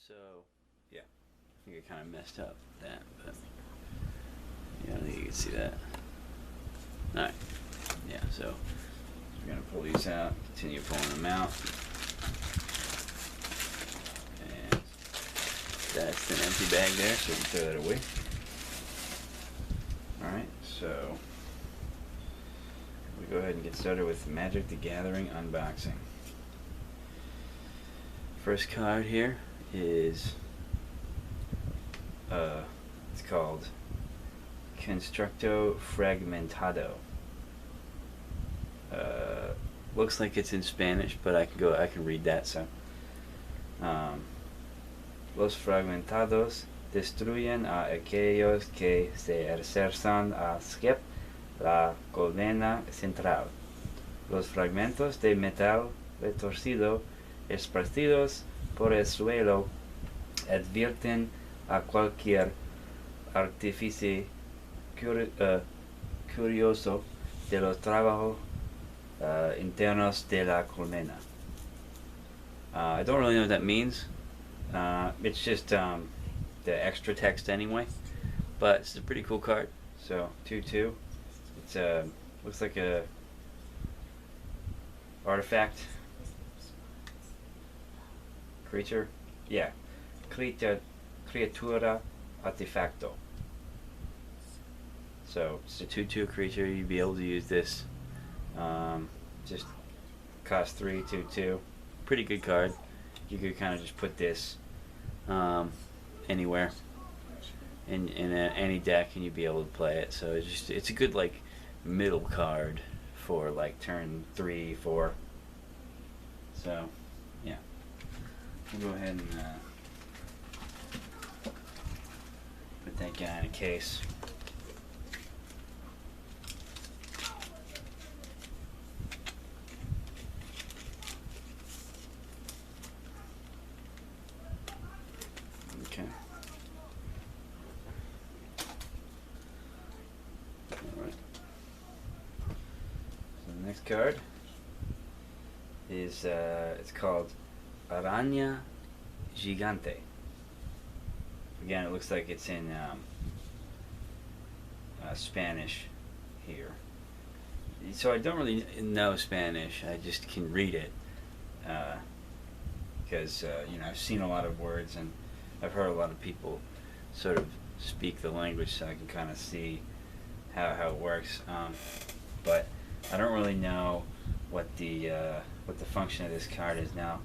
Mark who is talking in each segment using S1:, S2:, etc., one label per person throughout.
S1: So, yeah, I think I kind of messed up that, but yeah, I think you can see that. Alright, yeah, so we're going to pull these out, continue pulling them out, and that's an empty bag there, so we can throw that away. Alright, so we go ahead and get started with Magic the Gathering unboxing. First card here is it's called Constructo Fragmentado. Looks like it's in Spanish, but I can read that. So, los fragmentados destruyen a aquellos que se acercan a skip la colmena central. Los fragmentos de metal retorcido esparcidos por el suelo advierten a cualquier artífice curioso de los trabajos internos de la colmena. I don't really know what that means. It's just the extra text anyway, but it's a pretty cool card. So 2/2. It's looks like a artifact creature. Yeah, criatura artefacto. So it's a 2/2 creature. You'd be able to use this. Just cost 3, 2/2. Pretty good card. You could kind of just put this anywhere in any deck, and you'd be able to play it. So it's a good like middle card for like turn 3, 4. So yeah, we'll go ahead and put that guy in a case. Okay. Alright. So the next card is it's called Araña Gigante. Again, it looks like it's in Spanish here. So I don't really know Spanish. I just can read it because I've seen a lot of words and I've heard a lot of people sort of speak the language, so I can kind of see how it works. But I don't really know what the function of this card is now.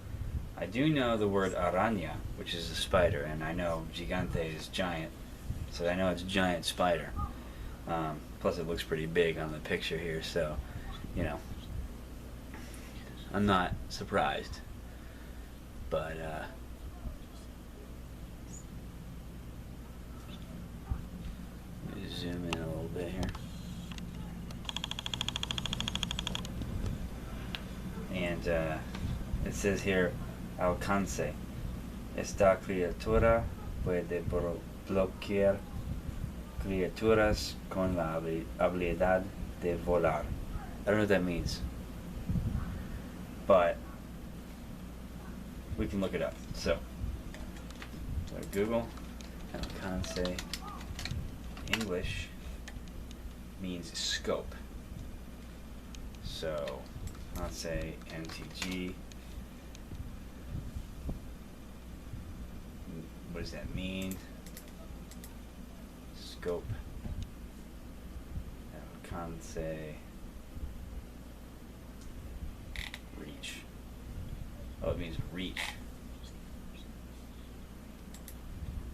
S1: I do know the word araña, which is a spider, and I know gigante is giant, so I know it's a giant spider. Plus it looks pretty big on the picture here, so, I'm not surprised. But, let me zoom in a little bit here. And, it says here, alcance. Esta criatura puede bloquear criaturas con la habilidad de volar. I don't know what that means, but we can look it up. So Google alcance English means scope. So let's say MTG. What does that mean? Scope. Alcance. Reach. Oh, it means reach.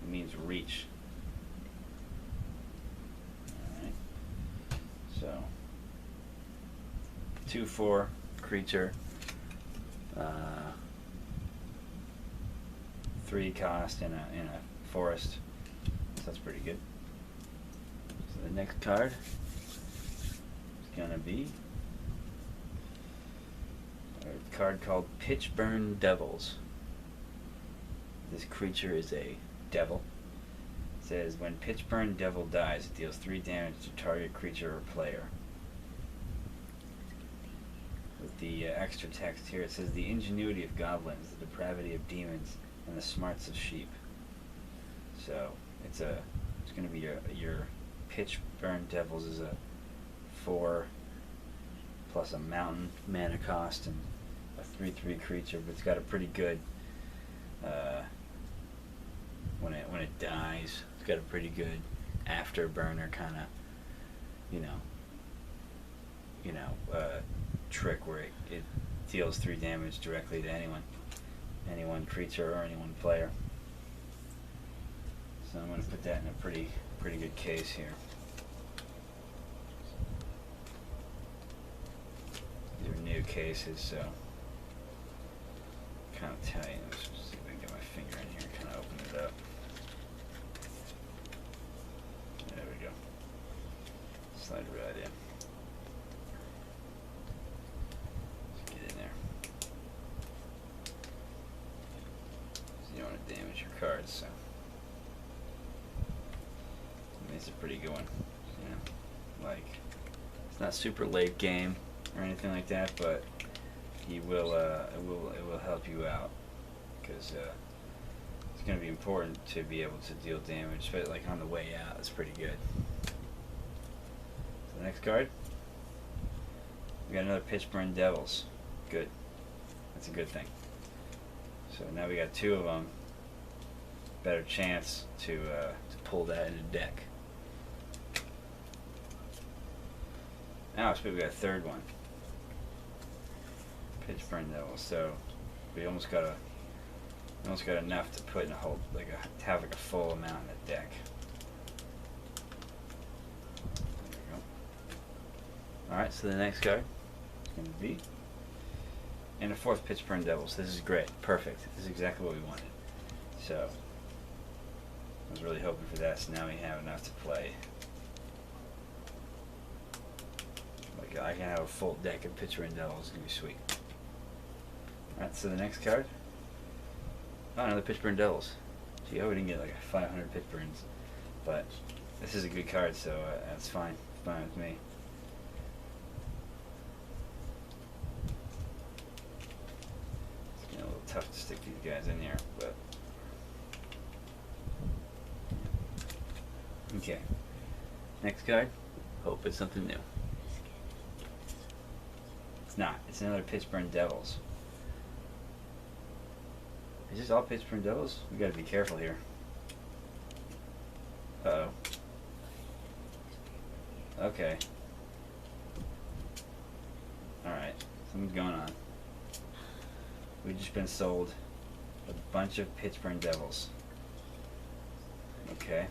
S1: It means reach. Alright. So 2/4 creature. 3 cost in a forest. So that's pretty good. So the next card is gonna be a card called Pitchburn Devils. This creature is a devil. It says when Pitchburn Devil dies, it deals 3 damage to target creature or player. With the extra text here, it says the ingenuity of goblins, the depravity of demons, and the smarts of sheep. So it's going to be your pitch burn devils is a 4 plus a mountain mana cost and a 3/3 creature, but it's got a pretty good when it dies, it's got a pretty good afterburner kind of trick where it deals 3 damage directly to anyone creature or anyone player. So I'm going to put that in a pretty good case here. These are new cases, so kind of tight. Let's see if I can get my finger in here and kind of open it up. There we go. Slide it right in. Let's get in there. So you don't want to damage your cards, so. It's a pretty good one, like it's not super late game or anything like that, but it will help you out because it's going to be important to be able to deal damage, but like on the way out, it's pretty good. So the next card, we got another Pitchburn Devils. Good, that's a good thing. So now we got 2 of them. Better chance to pull that in a deck. Now we got a 3rd one. Pitchburn Devils. So we almost got enough to put in a whole have a full amount in the deck. There we go. Alright, so the next card is gonna be and a 4th Pitchburn Devils. This is great. Perfect. This is exactly what we wanted. So I was really hoping for that, so now we have enough to play. Like I can have a full deck of Pitchburn Devils. It's gonna be sweet. Alright, so the next card. Oh, another Pitchburn Devils. Gee, I didn't get like 500 Pitchburns, but this is a good card, so that's fine. Fine with me. It's getting a little tough to stick these guys in here, but. Okay. Next card. Hope it's something new. It's not. It's another Pitchburn Devils. Is this all Pitchburn Devils? We gotta be careful here. Uh-oh. Okay. Alright. Something's going on. We've just been sold a bunch of Pitchburn Devils. Okay.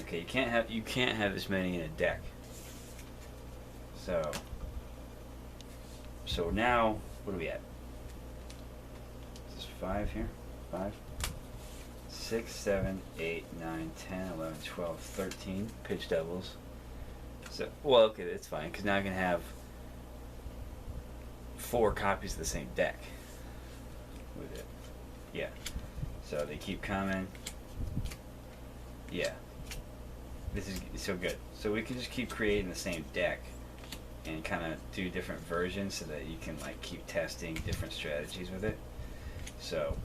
S1: Okay, you can't have this many in a deck. So now what are we at? Is this 5 here? 5, 6, 7, 8, 9, 10, 11, 12, 13 pitch devils. So well, okay, that's fine because now I can have 4 copies of the same deck with it. Yeah. So they keep coming. Yeah. This is so good. So we can just keep creating the same deck and kind of do different versions so that you can like keep testing different strategies with it. So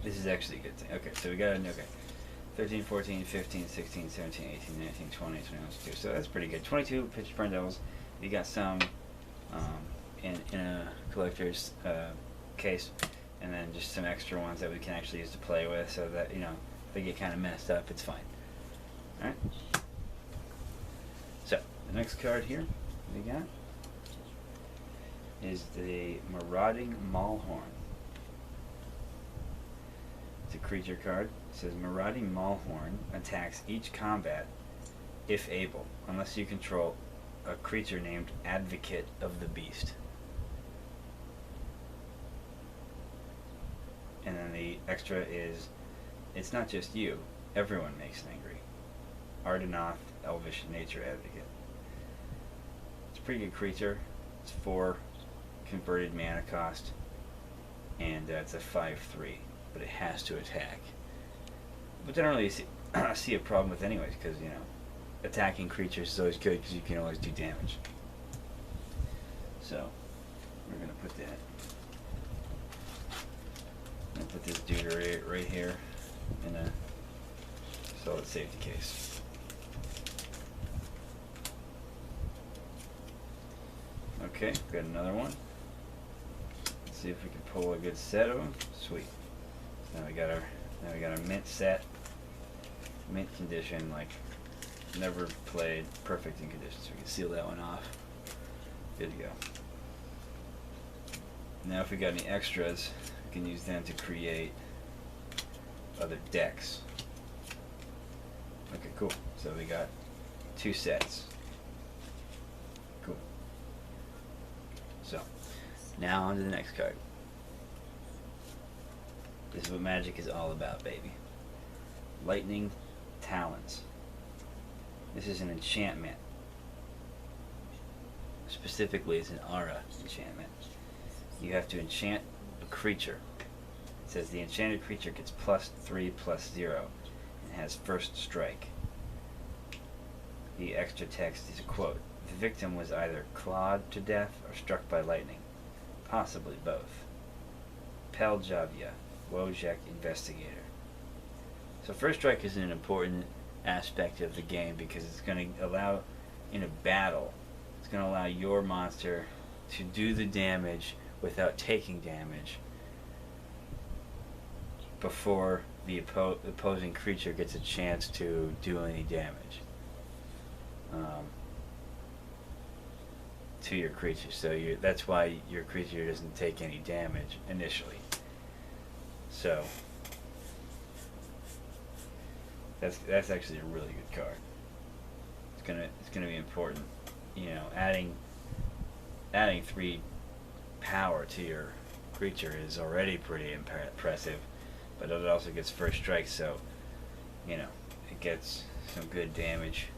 S1: this is actually a good thing. Okay, so we got okay. 13, 14, 15, 16, 17, 18, 19, 20, 21, 22. So that's pretty good. 22 Pitchburn Devils. You got some in a collector's case, and then just some extra ones that we can actually use to play with, so that if they get kind of messed up, it's fine. All right. So the next card here we got is the Marauding Maulhorn. It's a creature card. It says Marauding Maulhorn attacks each combat if able, unless you control a creature named Advocate of the Beast. And then the extra is, it's not just you, everyone makes angry. Ardenoth, Elvish Nature Advocate. It's a pretty good creature. It's 4 converted mana cost, and it's a 5/3, but it has to attack. Which I don't really see a problem with anyways, because attacking creatures is always good because you can always do damage. So we're gonna put that it right here in a solid safety case. Okay, got another one. Let's see if we can pull a good set of them. Sweet. Now we got our mint set, mint condition, like never played, perfect in condition. So we can seal that one off. Good to go. Now if we got any extras, we can use them to create other decks. Okay, cool. So we got 2 sets. Cool. So, now on to the next card. This is what Magic is all about, baby. Lightning Talons. This is an enchantment. Specifically, it's an aura enchantment. You have to enchant a creature. It says the enchanted creature gets +3/+0 and has first strike. The extra text is a quote. The victim was either clawed to death or struck by lightning. Possibly both. Peljavia, Wojek Investigator. So first strike is an important aspect of the game because it's going to allow, in a battle, it's going to allow your monster to do the damage without taking damage before the opposing creature gets a chance to do any damage to your creature. So that's why your creature doesn't take any damage initially. So that's actually a really good card. It's gonna be important. You know, adding 3 power to your creature is already pretty impressive, but it also gets first strike, so you know it gets some good damage,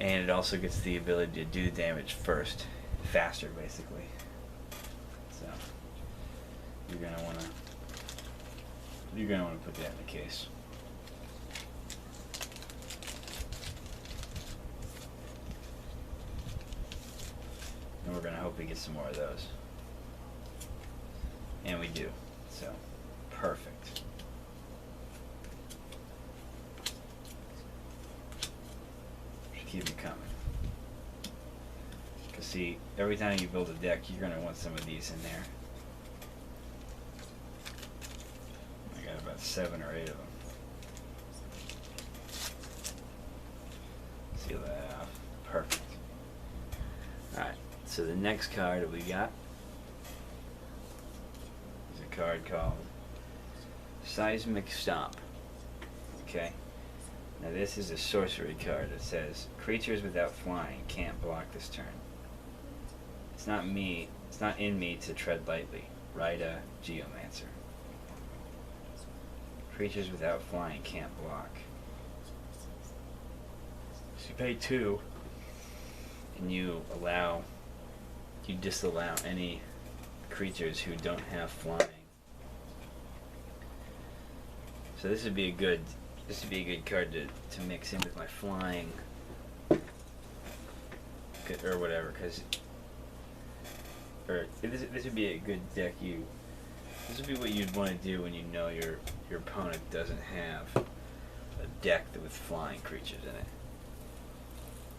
S1: and it also gets the ability to do the damage faster, basically. So you're gonna wanna put that in the case. And we're gonna hope we get some more of those. And we do. So, perfect. Just keep it coming. Cause see, every time you build a deck, you're gonna want some of these in there. I got about 7 or 8 of them. Seal that off. Perfect. Alright, so the next card that we got is a card called Seismic Stomp. Okay? Now this is a sorcery card that says creatures without flying can't block this turn. It's not in me to tread lightly. Rita Geomancer. Creatures without flying can't block. So you pay 2 and you disallow any creatures who don't have flying. So this would be a good card to mix in with my flying or whatever, this would be a good deck. This would be what you'd want to do when you know your opponent doesn't have a deck with flying creatures in it.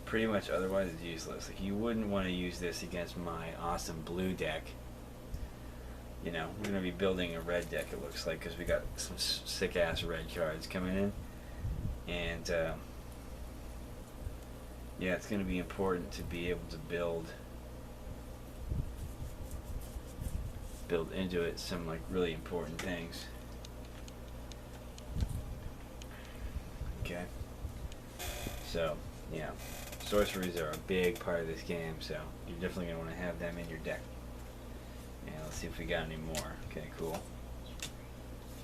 S1: Pretty much otherwise it's useless. Like, you wouldn't want to use this against my awesome blue deck. You know, we're going to be building a red deck, it looks like, because we got some sick ass red cards coming in. And yeah, it's going to be important to be able to build into it some like really important things. Okay. So, yeah. Sorceries are a big part of this game, so you're definitely going to want to have them in your deck. And let's see if we got any more. Okay, cool.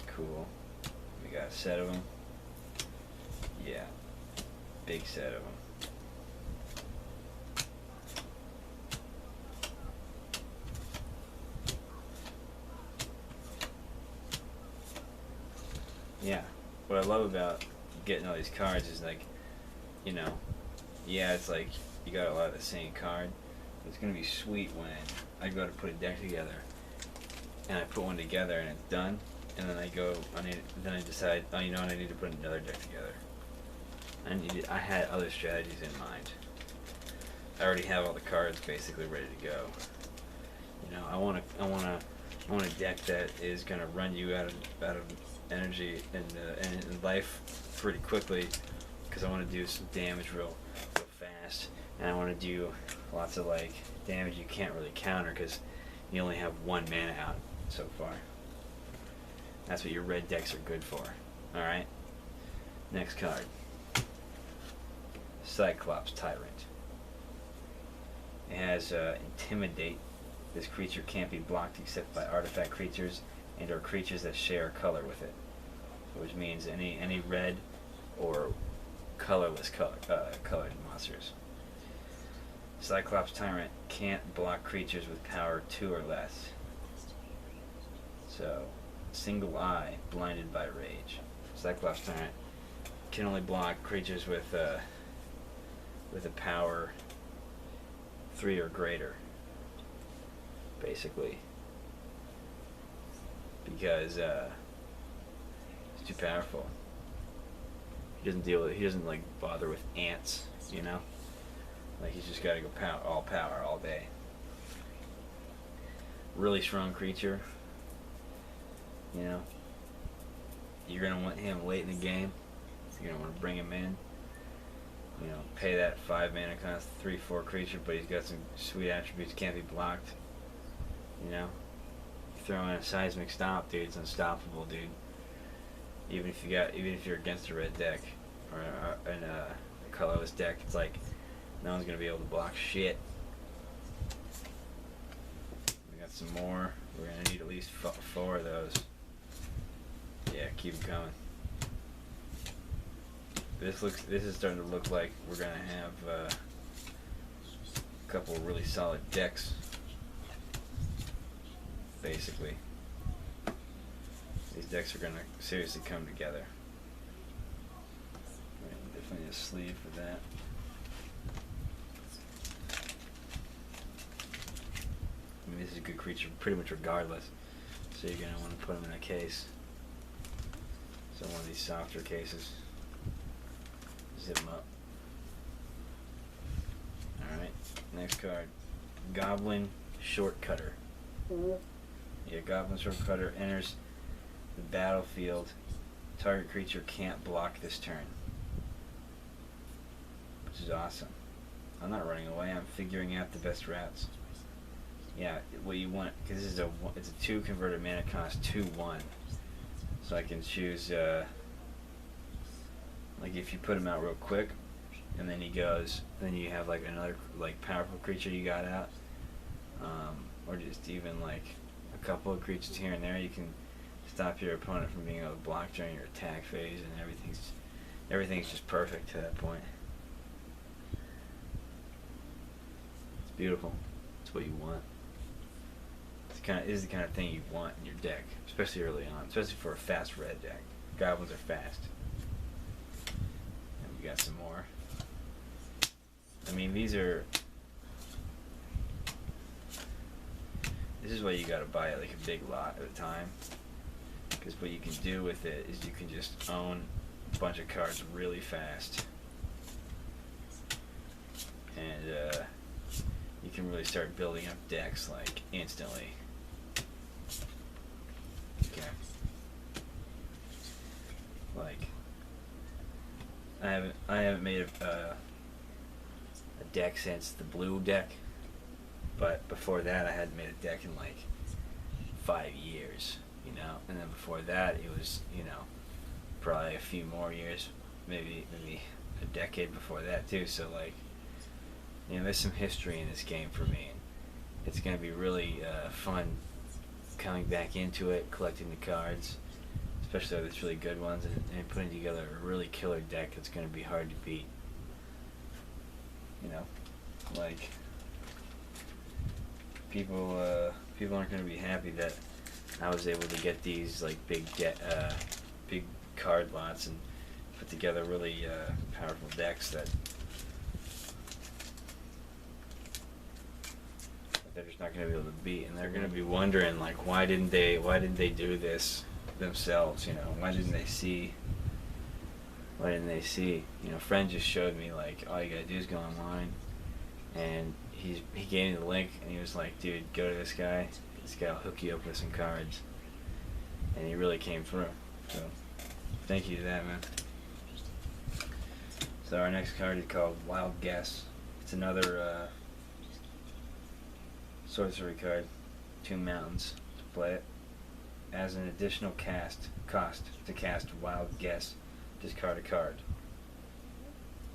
S1: Cool. We got a set of them. Yeah. Big set of them. Yeah. What I love about getting all these cards is, like, you know, yeah, it's like you got a lot of the same card. But it's gonna be sweet when I go to put a deck together and I put one together and it's done, and then then I decide, oh, you know what, I need to put another deck together. I had other strategies in mind. I already have all the cards basically ready to go. You know, I want a deck that is gonna run you out of energy and life pretty quickly, because I want to do some damage real fast, and I want to do lots of like damage you can't really counter because you only have 1 mana out so far. That's what your red decks are good for. Alright? Next card. Cyclops Tyrant. It has Intimidate. This creature can't be blocked except by artifact creatures and or creatures that share a color with it. Which means any red or colorless colored monsters. Cyclops Tyrant can't block creatures with power 2 or less. So, single eye, blinded by rage. Cyclops Tyrant can only block creatures with a power 3 or greater, basically, because it's too powerful. He doesn't like bother with ants, you know? Like, he's just gotta go power all day. Really strong creature. You know? You're gonna want him late in the game. You're gonna want to bring him in. You know, pay that 5 mana cost, 3/4 creature, but he's got some sweet attributes, can't be blocked. You know? Throw in a seismic stomp, dude, it's unstoppable, dude. Even if you're against a red deck or a colorless deck, it's like no one's gonna be able to block shit. We got some more. We're gonna need at least 4 of those. Yeah, keep them coming. This is starting to look like we're gonna have a couple of really solid decks. Basically, these decks are gonna seriously come together. Right, definitely a sleeve for that. I mean, this is a good creature pretty much regardless, so you're gonna want to put them in a case. So one of these softer cases. Zip them up. Alright, next card. Goblin Shortcutter. Yeah, Goblin Shortcutter enters the battlefield. Target creature can't block this turn. Which is awesome. I'm not running away, I'm figuring out the best routes. Yeah, what you want, because it's a 2 converted mana cost 2/1. So I can choose, like if you put him out real quick, and then he goes, then you have like another like powerful creature you got out, or just even like a couple of creatures here and there, you can stop your opponent from being able to block during your attack phase, and everything's just perfect to that point. It's beautiful. It's what you want. This is the kind of thing you want in your deck, especially early on, especially for a fast red deck. Goblins are fast. And we got some more. I mean, this is why you gotta buy like a big lot at a time, because what you can do with it is you can just own a bunch of cards really fast, and you can really start building up decks like instantly. Okay. Like, I haven't made a deck since the blue deck, but before that I hadn't made a deck in like 5 years, you know, and then before that it was, you know, probably a few more years, maybe a decade before that too. So like, you know, there's some history in this game for me, and it's gonna be really fun coming back into it, collecting the cards, especially those really good ones, and putting together a really killer deck that's gonna be hard to beat. You know, like people aren't gonna be happy that I was able to get these like big card lots and put together really powerful decks that they're just not gonna be able to beat, and they're gonna be wondering like, why didn't they do this themselves, you know. Why didn't they see? Why didn't they see? You know, friend just showed me, like, all you gotta do is go online, and he gave me the link, and he was like, dude, go to this guy. This guy will hook you up with some cards. And he really came through. So, thank you to that, man. So our next card is called Wild Guess. It's another sorcery card. 2 mountains to play it. As an additional cost to cast Wild Guess, discard a card.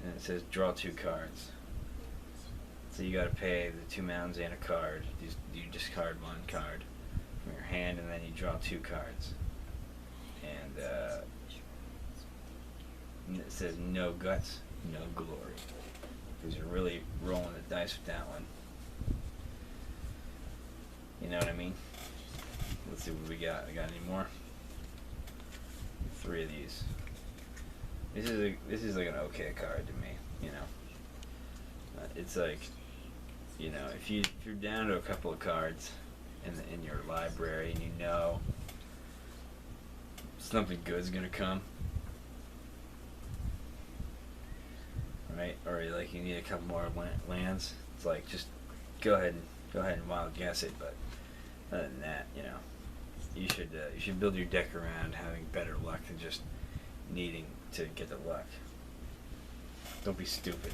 S1: And it says draw 2 cards. So you gotta pay the 2 mountains and a card. You discard 1 card from your hand, and then you draw 2 cards. And it says no guts, no glory. Because you're really rolling the dice with that one. You know what I mean? Let's see what we got. I got any more? 3 of these. This is like an okay card to me. You know, it's like, you know, if you're down to a couple of cards in your library, and you know something good's gonna come, right? Or like you need a couple more lands. It's like just go ahead and wild guess it. But other than that, you know, you should build your deck around having better luck than just needing to get the luck. Don't be stupid,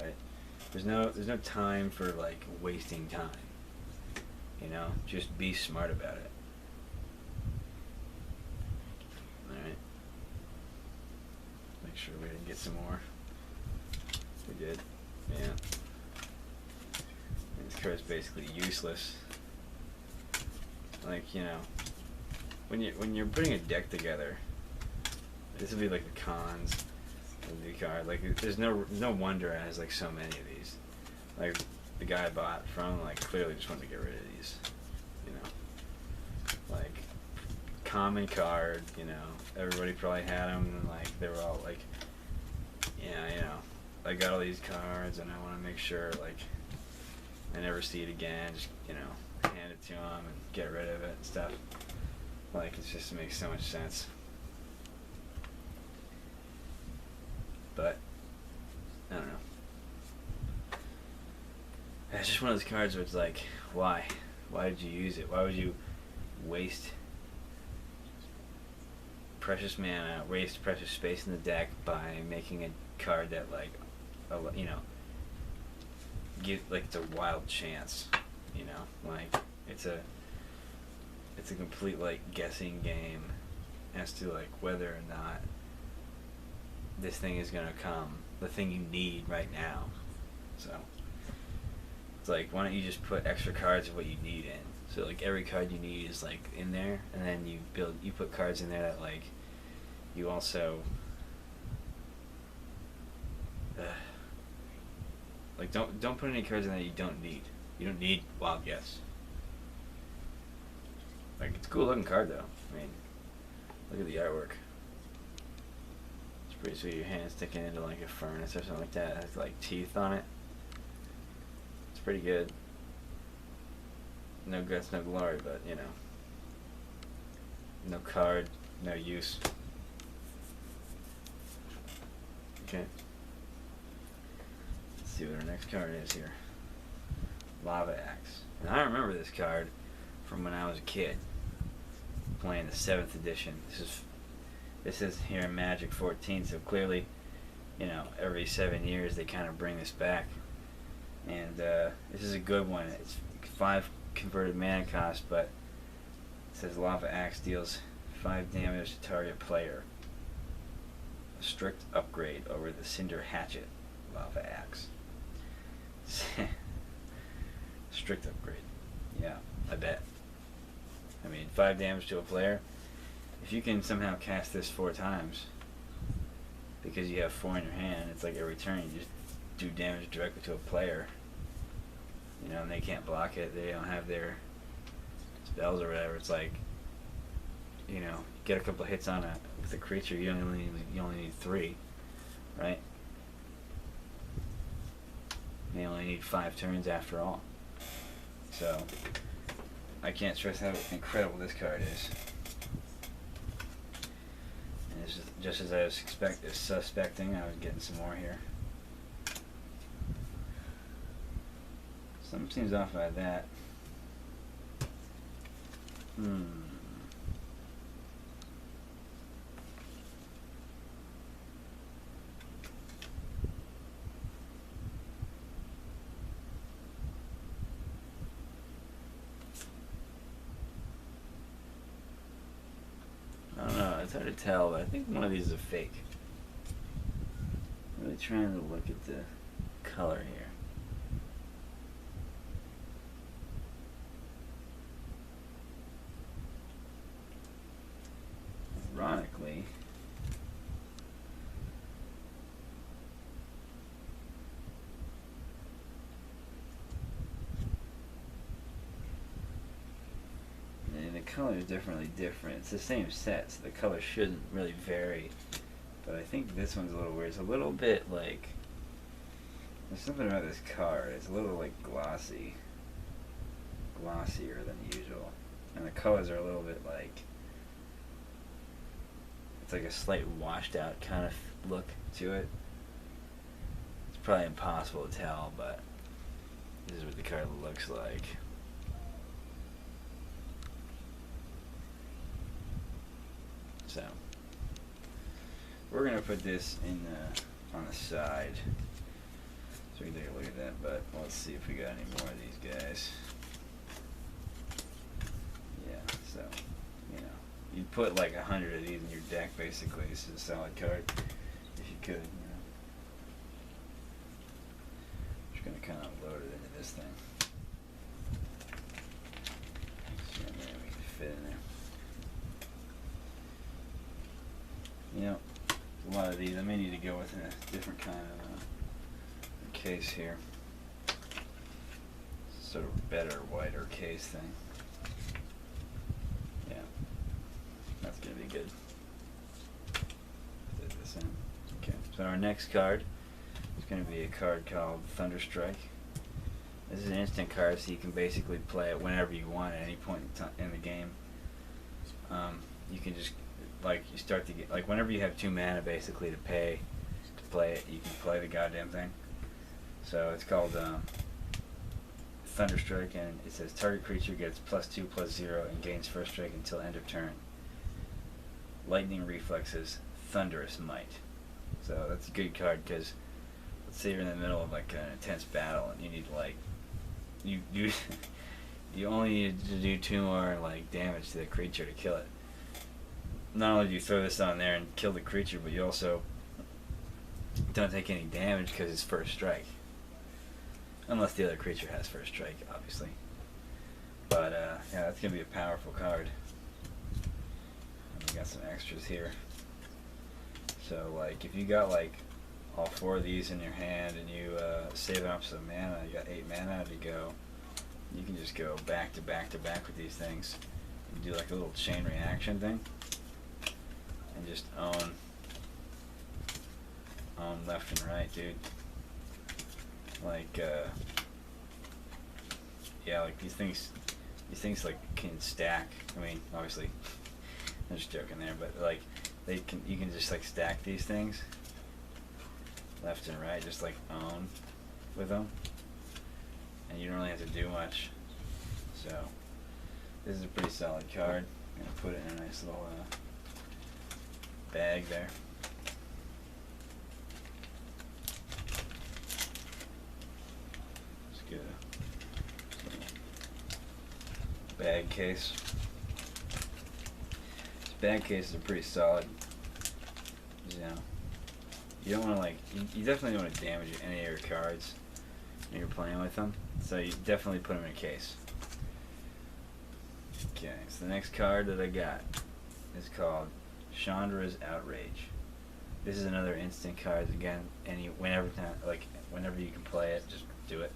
S1: right? There's no time for like wasting time. You know, just be smart about it. Alright. Make sure we didn't get some more. We did. Yeah. And this card's basically useless. Like, you know, when you're putting a deck together, this would be like the cons of the card. Like, there's no wonder it has like so many of these. Like, the guy I bought from, like, clearly just wanted to get rid of these. You know, like, common card. You know, everybody probably had them, and like they were all like, yeah, you know, I got all these cards, and I want to make sure like I never see it again. Just, you know, hand it to them and get rid of it and stuff. Like, it just makes so much sense. But I don't know. It's just one of those cards where it's like, why? Why did you use it? Why would you waste precious mana, waste precious space in the deck by making a card that, like, you know, give, like, it's a wild chance, you know? Like, it's a complete, like, guessing game as to, like, whether or not this thing is gonna come, the thing you need right now. So it's like, why don't you just put extra cards of what you need in? So like every card you need is like in there, and then you put cards in there that like you also like don't put any cards in there you don't need. You don't need Wild Guess. Like, it's a cool looking card though. I mean, look at the artwork. It's pretty sweet. Your hand sticking into like a furnace or something like that. It has like teeth on it. It's pretty good. No guts, no glory, but you know, no card, no use. Okay. Let's see what our next card is here. Lava Axe. And I remember this card from when I was a kid, playing the 7th edition. This is here in Magic 14, so clearly, you know, every 7 years they kind of bring this back. And this is a good one. It's 5 converted mana cost, but it says Lava Axe deals 5 damage to target player. A strict upgrade over the Cinder Hatchet Lava Axe. Strict upgrade. Yeah, I bet. I mean, 5 damage to a player. If you can somehow cast this 4 times, because you have 4 in your hand, it's like every turn you just do damage directly to a player. You know, and they can't block it. They don't have their spells or whatever. It's like, you know, get a couple of hits on with a creature. You only need 3, right? And you only need 5 turns after all. So I can't stress how incredible this card is. just as I was suspecting, I was getting some more here. Something seems off by that. I don't know, it's hard to tell, but I think one of these is a fake. I'm really trying to look at the color here. Ironically, and the color is definitely different. It's the same set, so the color shouldn't really vary. But I think this one's a little weird. It's a little bit like, there's something about this card. It's a little like glossier than usual, and the colors are a little bit like, it's like a slight washed out kind of look to it. It's probably impossible to tell, but this is what the card looks like. So we're gonna put this in on the side, so we can take a look at that. But let's see if we got any more of these guys. Yeah, so you'd put like 100 of these in your deck basically. This is a solid card if you could. Just gonna kind of load it into this thing. So maybe we can fit in there. A lot of these, I may need to go with a different kind of case here. Sort of better, wider case thing. Yeah, that's gonna be good. Put this in. Okay, so our next card is gonna be a card called Thunderstrike. This is an instant card, so you can basically play it whenever you want at any point in the game. You can just, like, you start to get, like, whenever you have 2 mana basically to pay to play it, you can play the goddamn thing. So it's called Thunderstrike, and it says target creature gets +2/+0 and gains first strike until end of turn. Lightning reflexes, thunderous might. So that's a good card, because let's say you're in the middle of like an intense battle and you need like you only need to do 2 more like damage to the creature to kill it. Not only do you throw this on there and kill the creature, but you also don't take any damage because it's first strike. Unless the other creature has first strike, obviously. But yeah, that's gonna be a powerful card. And we got some extras here. So like, if you got like all 4 of these in your hand and you save up some mana, you got 8 mana to go. You can just go back to back to back with these things and do like a little chain reaction thing, and just own left and right, dude. Like yeah, like these things like can stack. I mean, obviously I'm just joking there, but like you can just like stack these things left and right, just like own with them, and you don't really have to do much. So this is a pretty solid card. I'm gonna put it in a nice little bag there. Let's get a bag case. This bag cases are pretty solid. You know, you don't want to like, you definitely don't want to damage any of your cards when you're playing with them. So you definitely put them in a case. Okay, so the next card that I got is called Chandra's Outrage. This is another instant card. Again, whenever you can play it, just do it.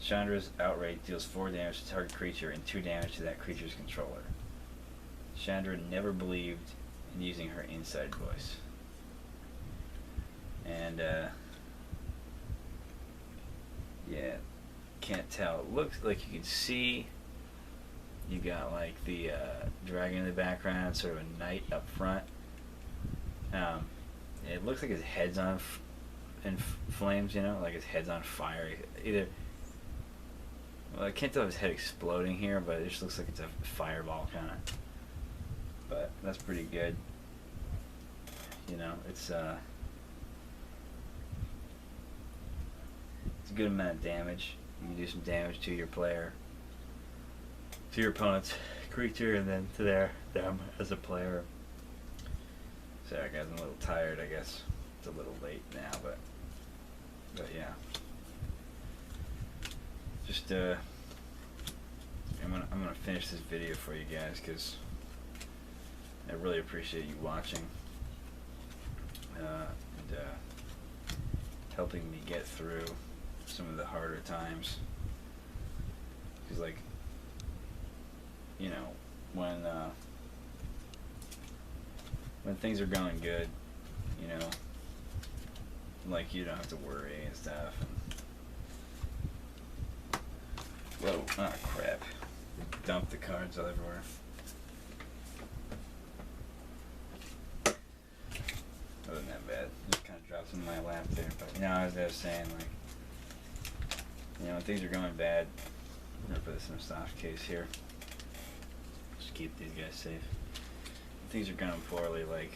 S1: Chandra's Outrage deals 4 damage to target creature and 2 damage to that creature's controller. Chandra never believed in using her inside voice. And yeah, can't tell. It looks like you can see you got like the dragon in the background, sort of a knight up front. Um, it looks like his head's on in flames, you know, like his head's on fire. Either, well, I can't tell if his head exploding here, but it just looks like it's a fireball kind of. But that's pretty good. You know, it's a good amount of damage. You can do some damage to your player, to your opponent's creature, and then to them as a player. Sorry guys, I'm a little tired, I guess. It's a little late now, but yeah. Just I'm gonna finish this video for you guys because I really appreciate you watching and helping me get through some of the harder times. Because, like, you know, when things are going good, you know, like, you don't have to worry and stuff. And whoa, ah, crap. Dump the cards all everywhere. Wasn't that bad. Just kind of dropped some in my lap there. But, you know, as I was saying, like, you know, when things are going bad, I'm going to put this in a soft case here. Just keep these guys safe. When things are going poorly, like,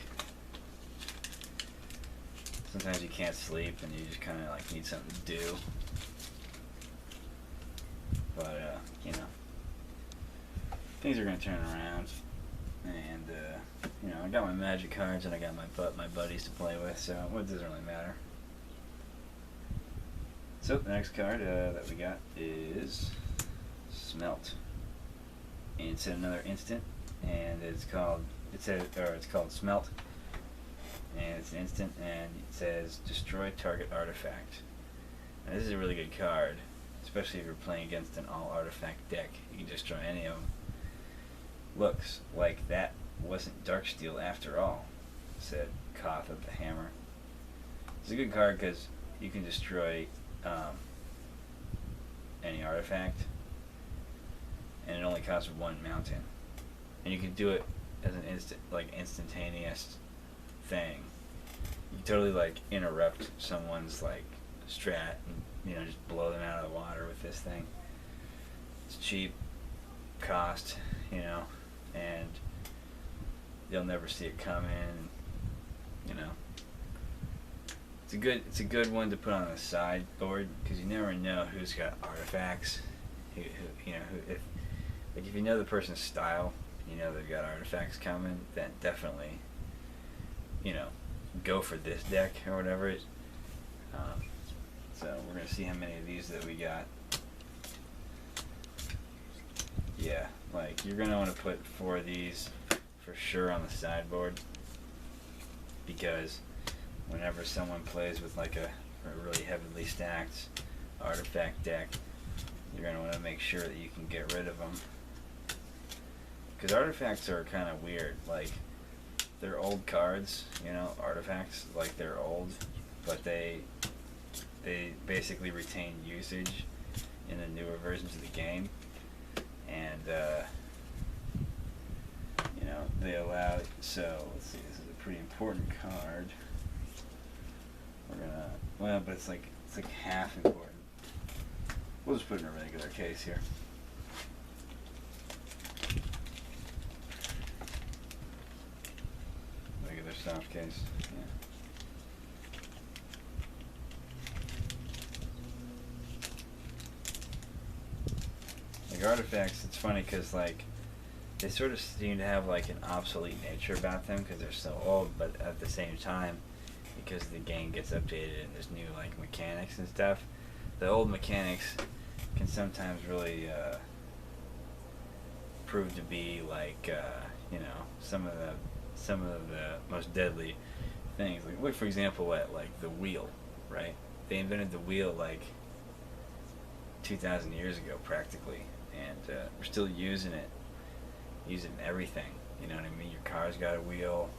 S1: sometimes you can't sleep and you just kind of, like, need something to do. But, you know, things are going to turn around. And, you know, I got my magic cards and I got my buddies to play with, so it doesn't really matter. So the next card that we got is Smelt, and it's another instant, and it's called Smelt, and it's an instant, and it says destroy target artifact. Now this is a really good card, especially if you're playing against an all artifact deck. You can destroy any of them. Looks like that wasn't Darksteel after all, said Koth of the Hammer. It's a good card because you can destroy any artifact, and it only costs one mountain, and you can do it as an instantaneous thing. You can totally like interrupt someone's like strat and, you know, just blow them out of the water with this thing. It's cheap cost, you know, and you'll never see it come in, you know. It's a good one to put on the sideboard because you never know who's got artifacts. If you know the person's style, you know they've got artifacts coming, then definitely, you know, go for this deck or whatever. So we're gonna see how many of these that we got. Yeah, like you're gonna want to put 4 of these for sure on the sideboard because whenever someone plays with like a really heavily stacked artifact deck, you're going to want to make sure that you can get rid of them. Because artifacts are kind of weird. Like, they're old cards, you know, artifacts, like they're old, but they basically retain usage in the newer versions of the game. And, you know, they allow, so, let's see, this is a pretty important card. We're gonna, well, but it's like half important. We'll just put it in a regular case here. Regular soft case, yeah. Like artifacts, it's funny because like they sort of seem to have like an obsolete nature about them because they're so old, but at the same time, because the game gets updated and there's new like mechanics and stuff, the old mechanics can sometimes really prove to be like you know, some of the most deadly things. Like look for example at like the wheel, right? They invented the wheel like 2,000 years ago practically, and we're still using everything. You know what I mean? Your car's got a wheel.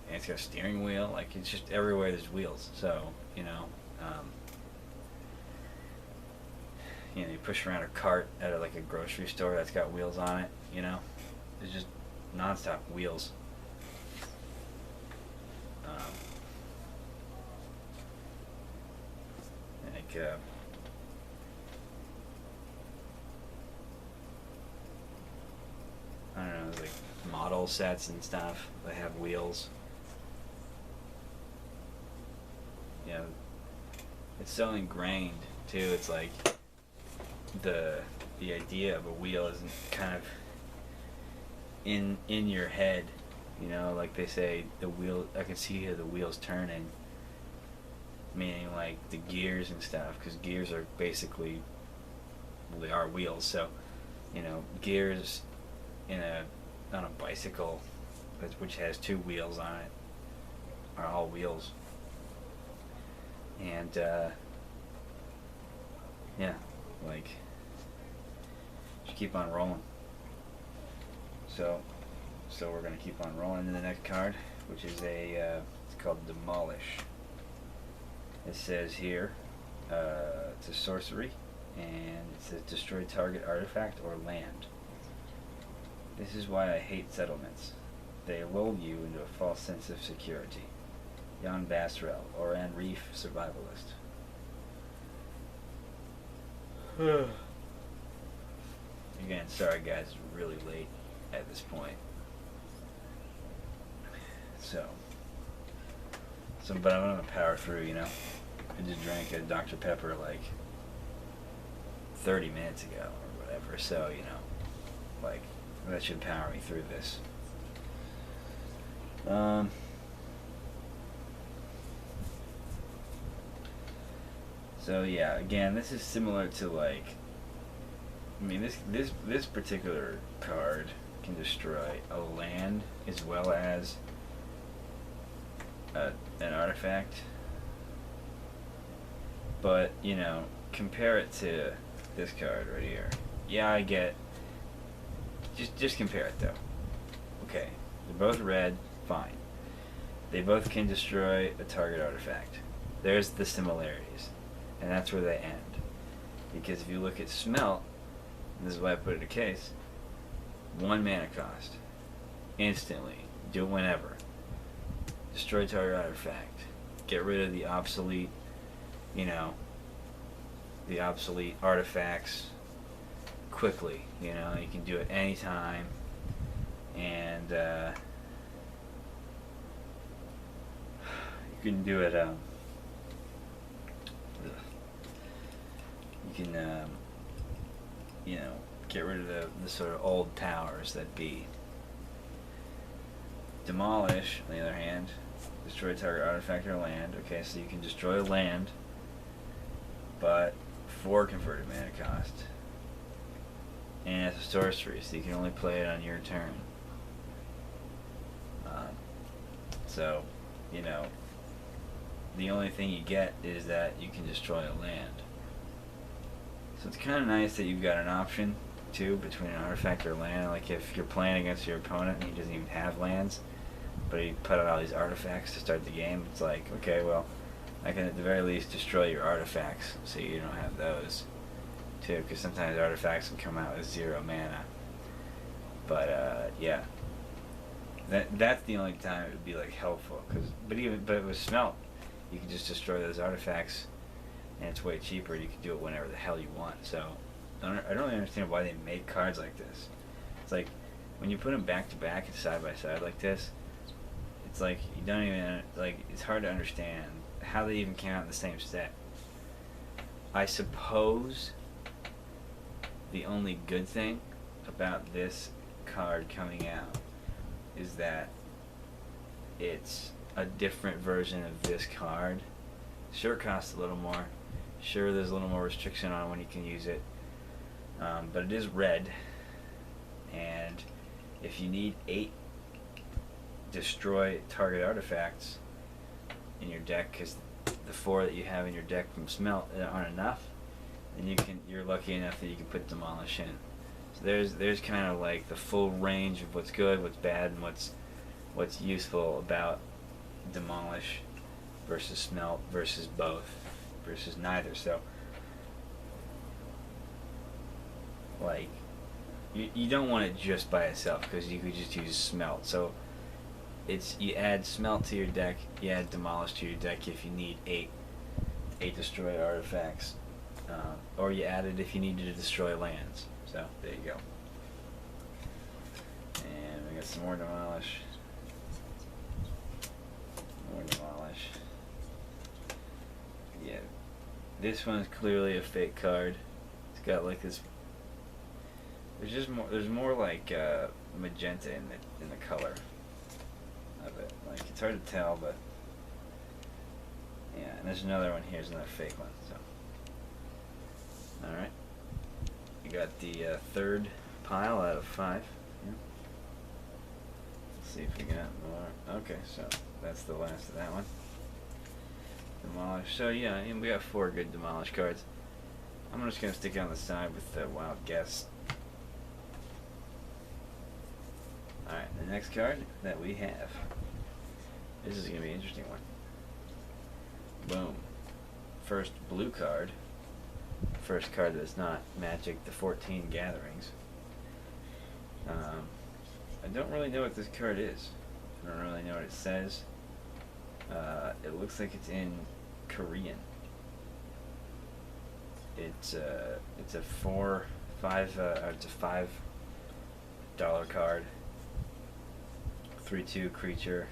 S1: And it's got a steering wheel, like it's just everywhere there's wheels. So, you know, you push around a cart at like a grocery store that's got wheels on it, you know. There's just non-stop wheels. like I don't know, like model sets and stuff that have wheels. You know, it's so ingrained too. It's like the idea of a wheel isn't kind of in your head. You know, like they say, the wheel. I can see the wheels turning, meaning like the gears and stuff, because gears are basically, well, they are wheels. So, you know, gears on a bicycle, which has two wheels on it, are all wheels. And yeah, like, just keep on rolling. So we're gonna keep on rolling to the next card, which is it's called Demolish. It says here, it's a sorcery, and it says destroy target artifact or land. This is why I hate settlements. They lull you into a false sense of security. Jan Basrel, or An Reef Survivalist. Again, sorry guys, it's really late at this point. But I'm gonna power through, you know. I just drank a Dr. Pepper like 30 minutes ago or whatever, so, you know, like, that should power me through this. So yeah, again, this is similar to, like, I mean, this particular card can destroy a land as well as an artifact. But, you know, compare it to this card right here. Yeah, I get. Just compare it though. Okay, they're both red, fine. They both can destroy a target artifact. There's the similarities, and that's where they end. Because if you look at Smelt, and this is why I put it in a case, 1 mana cost, instantly, do it whenever. Destroy target artifact. Get rid of the obsolete, you know, the obsolete artifacts quickly. You know, you can do it anytime, and you can do it. You can, you know, get rid of the sort of old powers that be. Demolish, on the other hand, destroy target artifact or land. Okay, so you can destroy land, but 4 converted mana cost. And it's a sorcery, so you can only play it on your turn. So, you know, the only thing you get is that you can destroy a land. So it's kind of nice that you've got an option, too, between an artifact or land. Like if you're playing against your opponent and he doesn't even have lands, but he put out all these artifacts to start the game, it's like, okay, well, I can at the very least destroy your artifacts so you don't have those, too, because sometimes artifacts can come out with 0 mana. But yeah, that's the only time it would be like helpful. But with Smelt, you can just destroy those artifacts, and it's way cheaper. You can do it whenever the hell you want. So I don't really understand why they make cards like this. It's like when you put them back to back and side by side like this, it's like you don't even like. It's hard to understand how they even came out in the same set. I suppose the only good thing about this card coming out is that it's a different version of this card. Sure, it costs a little more. Sure, there's a little more restriction on when you can use it. But it is red, and if you need 8 destroy target artifacts in your deck, because the 4 that you have in your deck from Smelt aren't enough, then you're lucky enough that you can put Demolish in. So there's kind of like the full range of what's good, what's bad, and what's useful about Demolish versus Smelt versus both versus neither. So like you don't want it just by itself, because you could just use Smelt. So you add Smelt to your deck, you add Demolish to your deck if you need 8 8 destroy artifacts, or you add it if you needed to destroy lands. So there you go. And we got some more demolish. More demolish. Yeah, this one's clearly a fake card. It's got like this. There's just more. There's more like magenta in the color of it. Like it's hard to tell, but yeah. And there's another one here. There's another fake one. So all right, you got the third pile out of 5. Yeah. Let's see if we got more. Okay, so that's the last of that one. Demolish. So yeah, and we got 4 good demolish cards. I'm just gonna stick it on the side with the wild guess. Alright, the next card that we have. This is gonna be an interesting one. Boom. First blue card. First card that's not Magic, the 14 Gatherings. I don't really know what this card is. I don't really know what it says. It looks like it's in Korean. It's a it's a $5 card. 3/2 creature.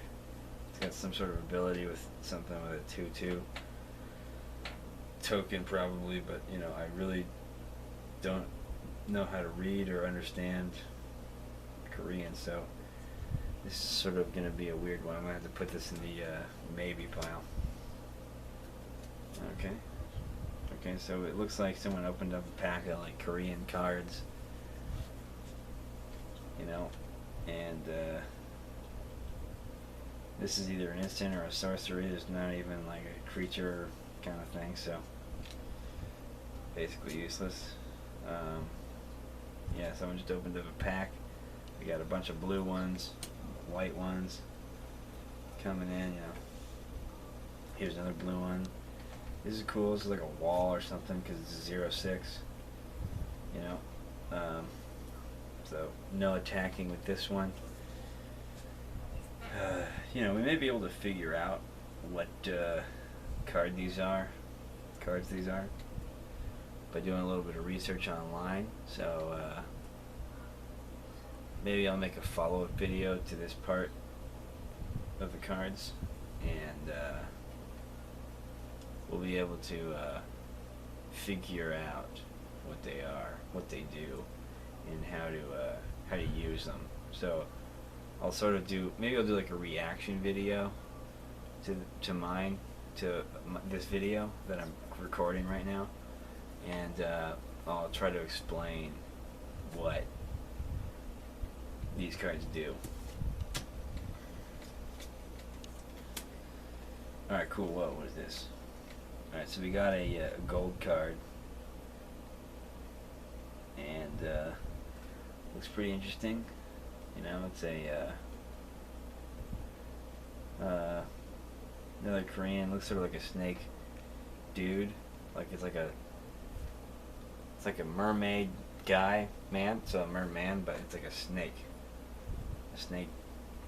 S1: It's got some sort of ability with something with a 2/2 token probably, but you know, I really don't know how to read or understand Korean, so this is sort of going to be a weird one. I'm going to have to put this in the maybe pile. Okay, so it looks like someone opened up a pack of like Korean cards, you know, and this is either an instant or a sorcery. There's not even like a creature kind of thing, so basically useless. Yeah, someone just opened up a pack. We got a bunch of blue ones, white ones coming in, you know. Here's another blue one. This is cool. This is like a wall or something because it's a 0/6, you know. So no attacking with this one. You know, we may be able to figure out what cards these are by doing a little bit of research online. So maybe I'll make a follow-up video to this part of the cards, and we'll be able to figure out what they are, what they do, and how to use them. So I'll sort of maybe I'll do like a reaction video to this video that I'm recording right now, and I'll try to explain what these cards do. Alright, cool. Whoa, what is this? Alright, so we got a gold card, and looks pretty interesting. You know, it's another Korean. Looks sort of like a snake dude. Like it's like a mermaid guy, man. So a merman, but it's like a snake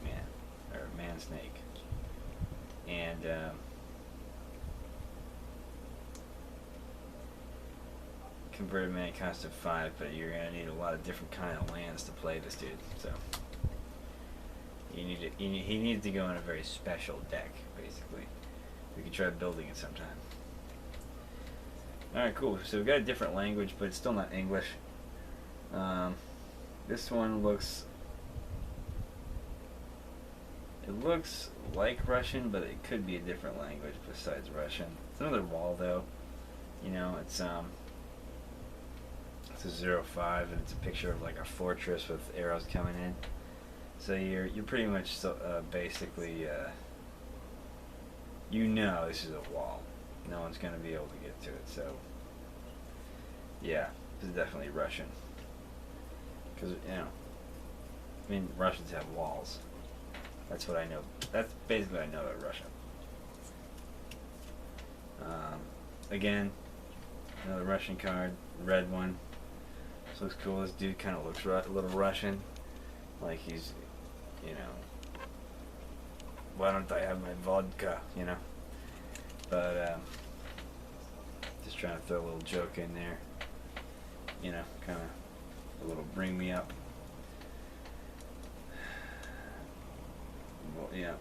S1: man, or man snake. And converted mana cost of 5, but you're gonna need a lot of different kind of lands to play this dude. So he needs to go in a very special deck, basically. We could try building it sometime. Alright, cool. So we've got a different language, but it's still not English. This one looks like Russian, but it could be a different language besides Russian. It's another wall, though. You know, it's a 0/5, and it's a picture of like a fortress with arrows coming in. So you're pretty much basically you know this is a wall. No one's gonna be able to get to it. So yeah, this is definitely Russian. Because you know, I mean, Russians have walls. That's what I know. That's basically what I know about Russia. Again, another Russian card, red one. This looks cool. This dude kind of looks a little Russian, like he's, you know, why don't I have my vodka, you know? But trying to throw a little joke in there. You know, kind of a little bring me up. Well, yeah.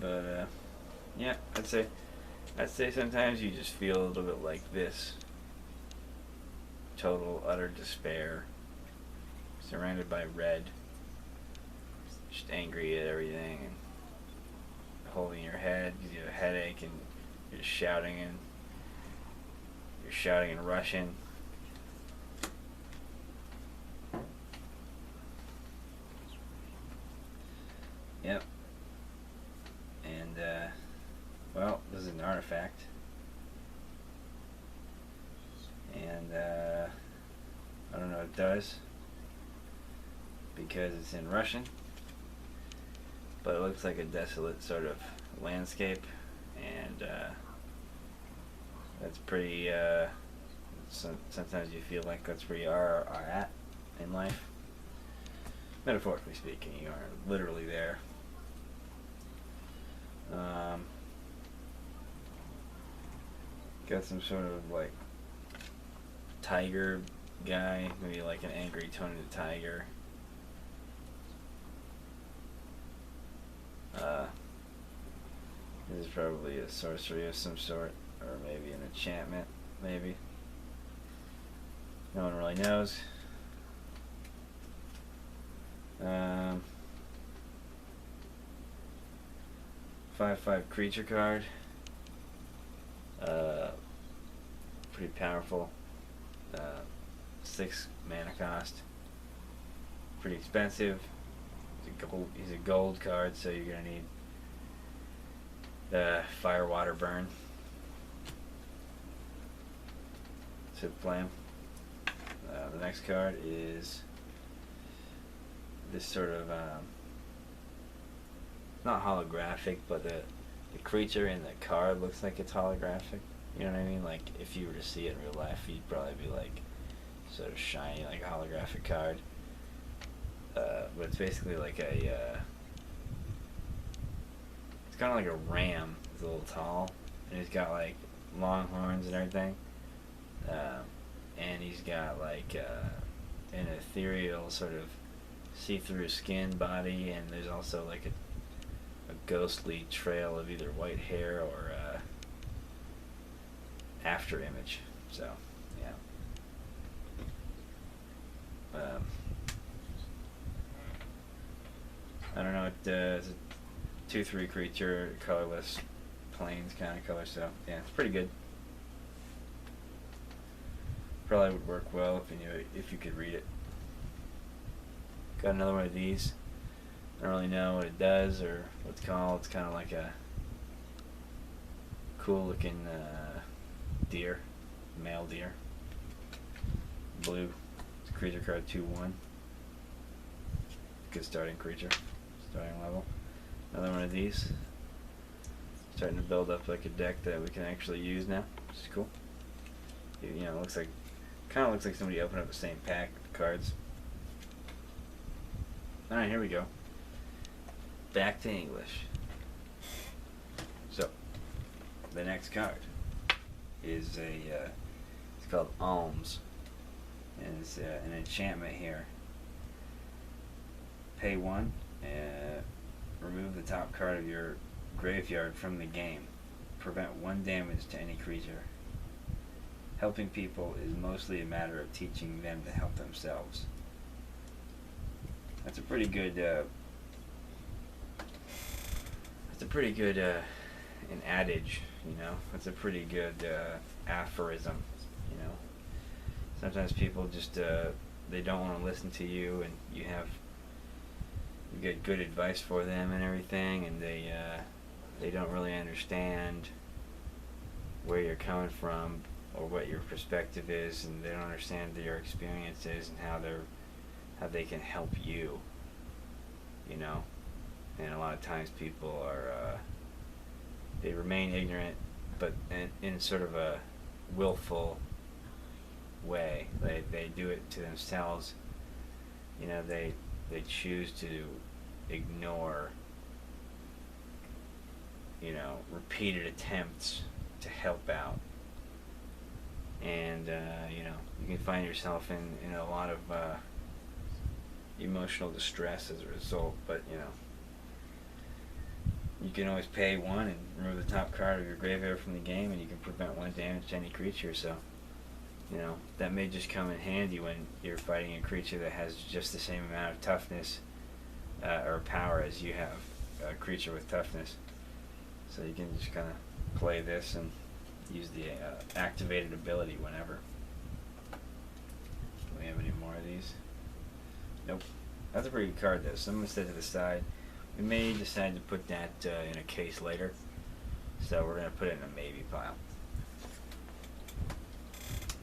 S1: But yeah, I'd say sometimes you just feel a little bit like this. Total, utter despair. Surrounded by red. Just angry at everything and holding your head because you have a headache and you're shouting in Russian. Yep. And well, this is an artifact. And I don't know what it does because it's in Russian, but it looks like a desolate sort of landscape, and that's pretty sometimes you feel like that's where you are at in life, metaphorically speaking. You aren't literally there. Got some sort of like tiger guy, maybe like an angry Tony the Tiger. This is probably a sorcery of some sort, or maybe an enchantment, maybe. No one really knows. 5/5 creature card. Pretty powerful. 6 mana cost. Pretty expensive. He's a gold card, so you're gonna need fire, water, burn to play him. The next card is this sort of not holographic, but the creature in the card looks like it's holographic. You know what I mean? Like if you were to see it in real life, you'd probably be like sort of shiny, like a holographic card. But it's basically like a it's kind of like a ram. He's a little tall, and he's got like long horns and everything. And he's got like an ethereal sort of see-through skin body, and there's also like a ghostly trail of either white hair or after image. So yeah. I don't know. It's a 2/3 creature, colorless, plains kind of color. So yeah, it's pretty good. Probably would work well if you could read it. Got another one of these. I don't really know what it does or what it's called. It's kind of like a cool looking deer, male deer. Blue. It's a creature card 2/1. Good starting creature, starting level. Another one of these. Starting to build up like a deck that we can actually use now, which is cool. You know, it kind of looks like somebody opened up the same pack of cards. All right, here we go. Back to English. So, the next card is it's called Alms, and it's an enchantment here. Pay 1, remove the top card of your graveyard from the game. Prevent 1 damage to any creature. Helping people is mostly a matter of teaching them to help themselves. That's a pretty good an adage, you know. That's a pretty good aphorism, you know. Sometimes people just they don't want to listen to you, and you get good advice for them and everything, and they don't really understand where you're coming from or what your perspective is, and they don't understand your experiences and how they can help you, you know. And a lot of times people are they remain ignorant, but in sort of a willful way. They do it to themselves, you know. They choose to ignore, you know, repeated attempts to help out and you know, you can find yourself in a lot of emotional distress as a result. But you know, you can always pay one and remove the top card of your graveyard from the game, and you can prevent one damage to any creature. So, you know, that may just come in handy when you're fighting a creature that has just the same amount of toughness or power as you have, a creature with toughness. So you can just kind of play this and use the activated ability whenever. Do we have any more of these? Nope. That's a pretty good card though. So I'm going to set it to the side. We may decide to put that in a case later. So we're going to put it in a maybe pile.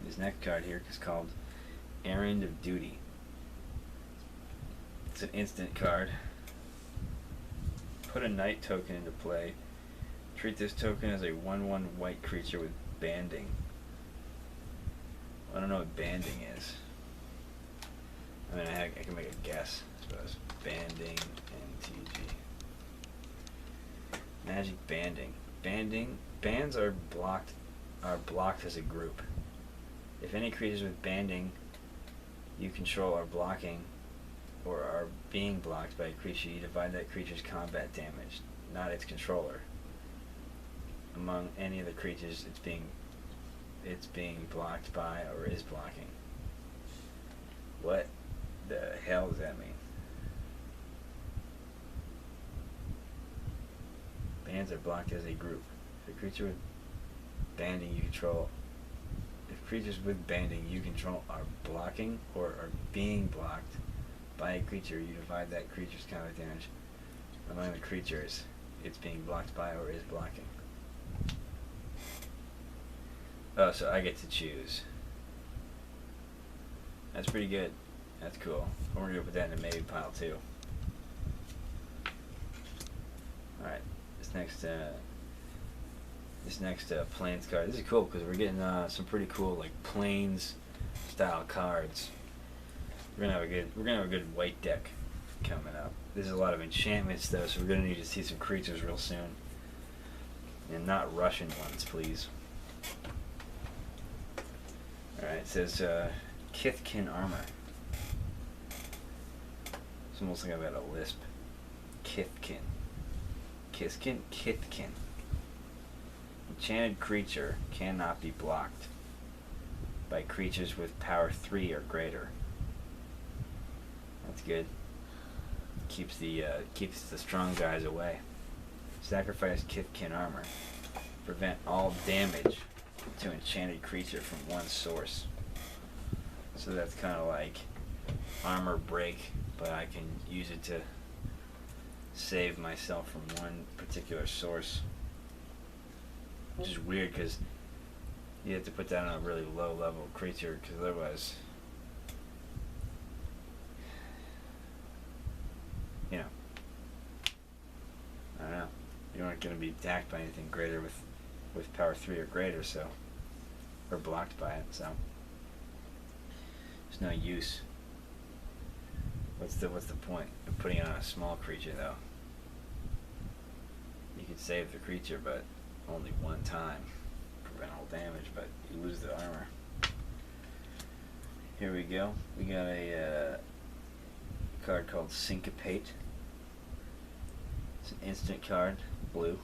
S1: This next card here is called Errand of Duty. It's an instant card. Put a knight token into play. Treat this token as a 1/1 white creature with banding. I don't know what banding is. I mean, I can make a guess, I suppose. Banding, NTG. Magic banding. Bands are blocked as a group. If any creatures with banding you control are blocking or are being blocked by a creature, you divide that creature's combat damage, not its controller, among any of the creatures it's being blocked by or is blocking. What the hell does that mean? Bands are blocked as a group. If a creature with banding you control, if creatures with banding you control are blocking or are being blocked by a creature, you divide that creature's combat damage among the creatures it's being blocked by or is blocking. Oh, so I get to choose. That's pretty good. That's cool. We're going to put that in a maybe pile too. Alright, this next Plains card. This is cool because we're getting some pretty cool like Plains style cards. We're gonna have a good white deck coming up. There's a lot of enchantments though, so we're gonna need to see some creatures real soon. And not Russian ones, please. Alright, it says Kithkin armor. It's almost like I've got a lisp. Kithkin. Kithkin. Enchanted creature cannot be blocked by creatures with power 3 or greater. That's good. Keeps the strong guys away. Sacrifice Kithkin armor. Prevent all damage to enchanted creature from one source. So that's kind of like armor break, but I can use it to save myself from one particular source. Which is weird because you have to put that on a really low level creature, because otherwise, you know, I don't know, you aren't going to be attacked by anything greater with power 3 or greater, so, or blocked by it, so there's no use. What's the point of putting it on a small creature though? You could save the creature, but only one time, prevent all damage, but you lose the armor. Here we go. We got a card called Syncopate. It's an instant card, blue.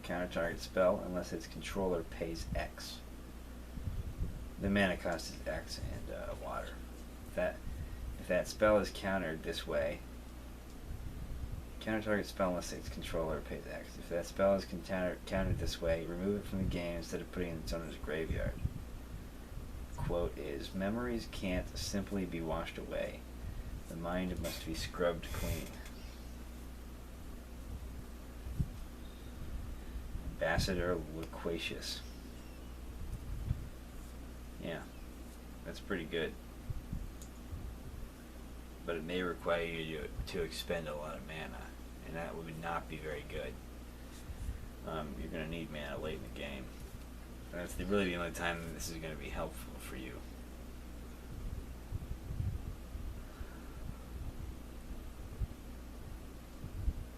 S1: Counter target spell unless its controller pays X. The mana cost is X and water. If that spell is countered this way, counter target spell unless its controller pays X. If that spell is countered this way, remove it from the game instead of putting it in its owner's graveyard. Quote is, memories can't simply be washed away. The mind must be scrubbed clean. Ambassador Loquacious. Yeah, that's pretty good. But it may require you to expend a lot of mana, and that would not be very good. You're going to need mana late in the game. And that's really the only time that this is going to be helpful for you.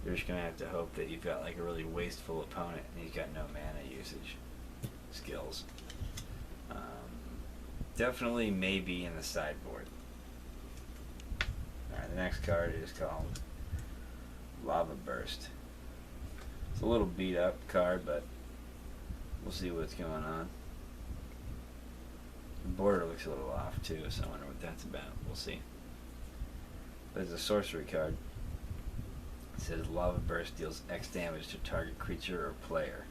S1: You're just going to have to hope that you've got like a really wasteful opponent and he's got no mana usage skills. definitely maybe in the sideboard. Alright, the next card is called Lava Burst. It's a little beat up card, but we'll see what's going on. The border looks a little off too, so I wonder what that's about. We'll see. But it's a sorcery card. It says Lava Burst deals X damage to target creature or player.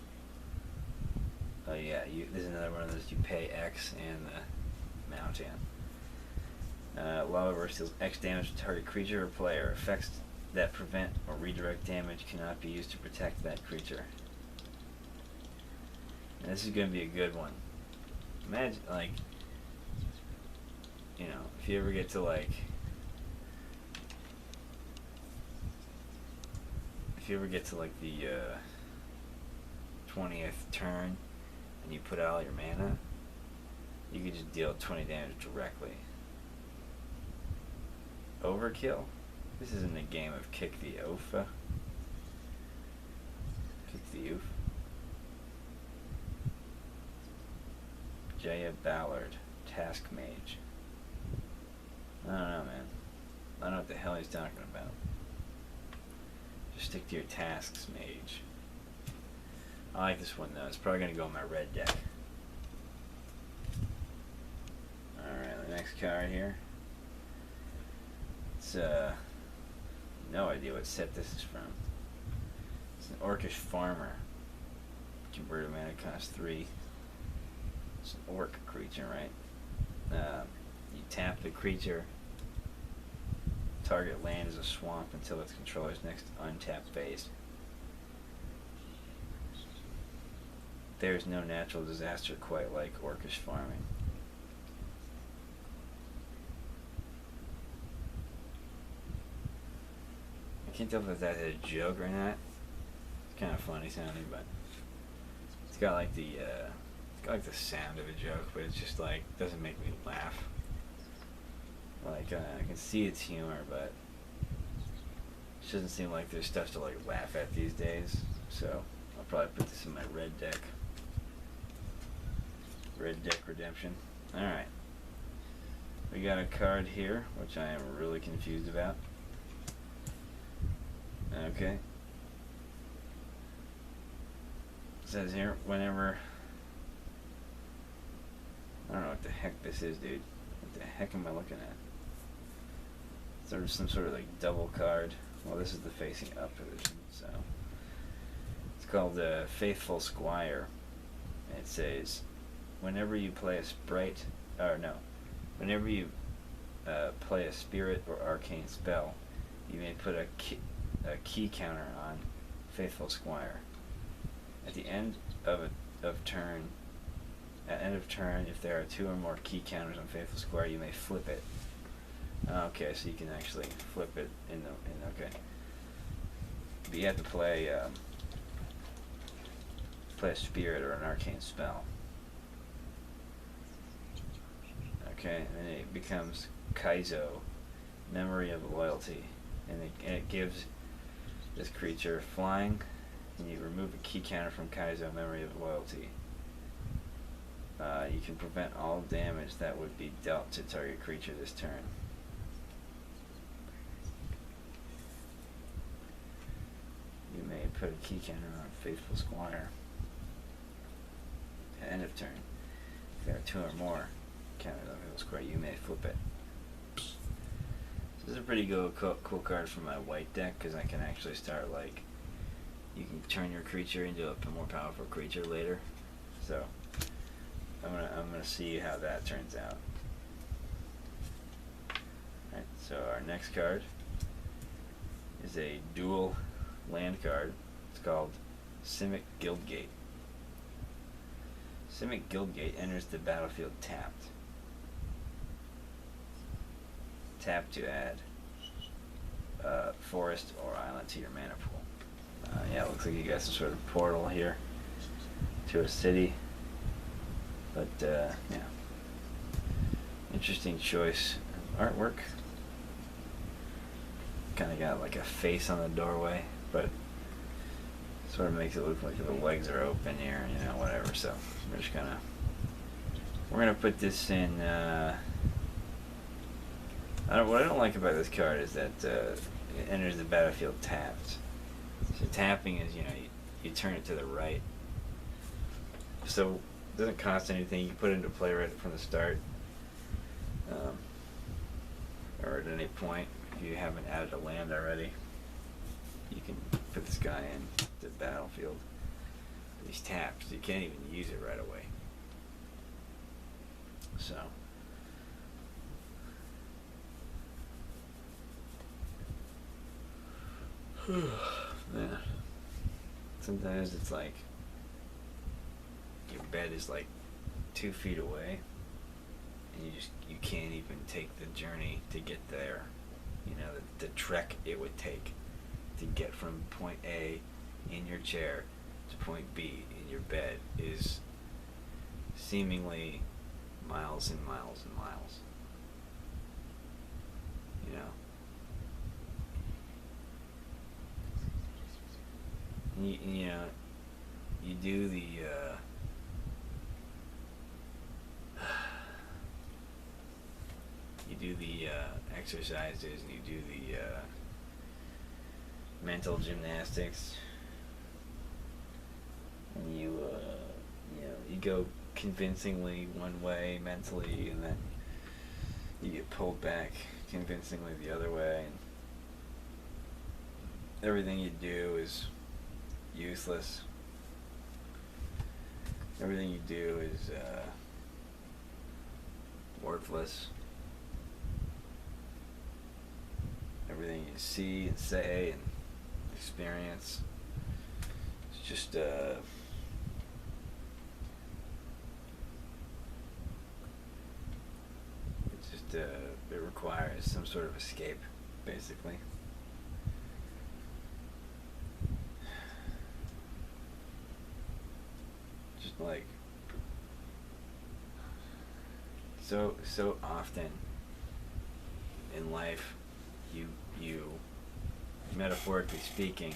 S1: Oh yeah, there's another one of those. You pay X and the amount in. Lava Burst deals X damage to target creature or player. Effects that prevent or redirect damage cannot be used to protect that creature. And this is going to be a good one. Imagine, like, you know, if you ever get to like, the 20th turn and you put out all your mana, you could just deal 20 damage directly. Overkill? This isn't a game of kick the oof. Kick the oof. Jaya Ballard, Task Mage. I don't know, man. I don't know what the hell he's talking about. Just stick to your tasks, Mage. I like this one though. It's probably gonna go in my red deck. Alright, the next card here. It's no idea what set this is from. It's an Orcish Farmer. Converted mana cost 3. It's an orc creature, right? You tap the creature. Target land is a swamp until its controller's next untapped phase. There is no natural disaster quite like Orcish farming. I can't tell if that's a joke or not. It's kind of funny sounding, but it's got like the sound of a joke, but it's just like doesn't make me laugh. Like I can see its humor, but it doesn't seem like there's stuff to like laugh at these days. So I'll probably put this in my red deck. Red deck redemption. All right, we got a card here which I am really confused about. Okay. It says here, whenever, I don't know what the heck this is, dude. What the heck am I looking at? There's some sort of like double card. Well, this is the facing up position, so it's called the Faithful Squire. It says, whenever you play a sprite, whenever you play a spirit or arcane spell, you may put a key counter on Faithful Squire. At the end of turn, if there are 2 or more key counters on Faithful Squire, you may flip it. Okay, so you can actually flip it okay. But you have to play a spirit or an arcane spell. Okay, and then it becomes Kaizo, Memory of Loyalty, and it gives this creature flying, and you remove a key counter from Kaizo, Memory of Loyalty. You can prevent all damage that would be dealt to target creature this turn. You may put a key counter on Faithful Squire. At end of turn, if there are 2 or more counters on Faithful Squire, you may flip it. This is a pretty cool card for my white deck, because I can actually start, like, you can turn your creature into a more powerful creature later. So I'm gonna see how that turns out. Alright, so our next card is a dual land card. It's called Simic Guildgate. Simic Guildgate enters the battlefield tapped. Tap to add forest or island to your mana pool. Yeah, it looks like you got some sort of portal here to a city. But, yeah. Interesting choice of artwork. Kind of got like a face on the doorway, but sort of makes it look like the legs are open here, you know, whatever. So we're just gonna We're gonna put this in. What I don't like about this card is that it enters the battlefield tapped. So tapping is, you turn it to the right. So it doesn't cost anything. You put it into play right from the start, or at any point if you haven't added a land already. You can put this guy in the battlefield. He's tapped, so you can't even use it right away. So. Yeah. Sometimes it's like your bed is like 2 feet away, and you can't even take the journey to get there. The trek it would take to get from point A in your chair to point B in your bed is seemingly miles and miles and miles. You do the exercises, and you do the mental gymnastics, and you go convincingly one way mentally, and then you get pulled back convincingly the other way, and everything you do is useless. Everything you do is worthless. Everything you see and say and experience, it's just it requires some sort of escape, basically. Just like so often in life, you metaphorically speaking,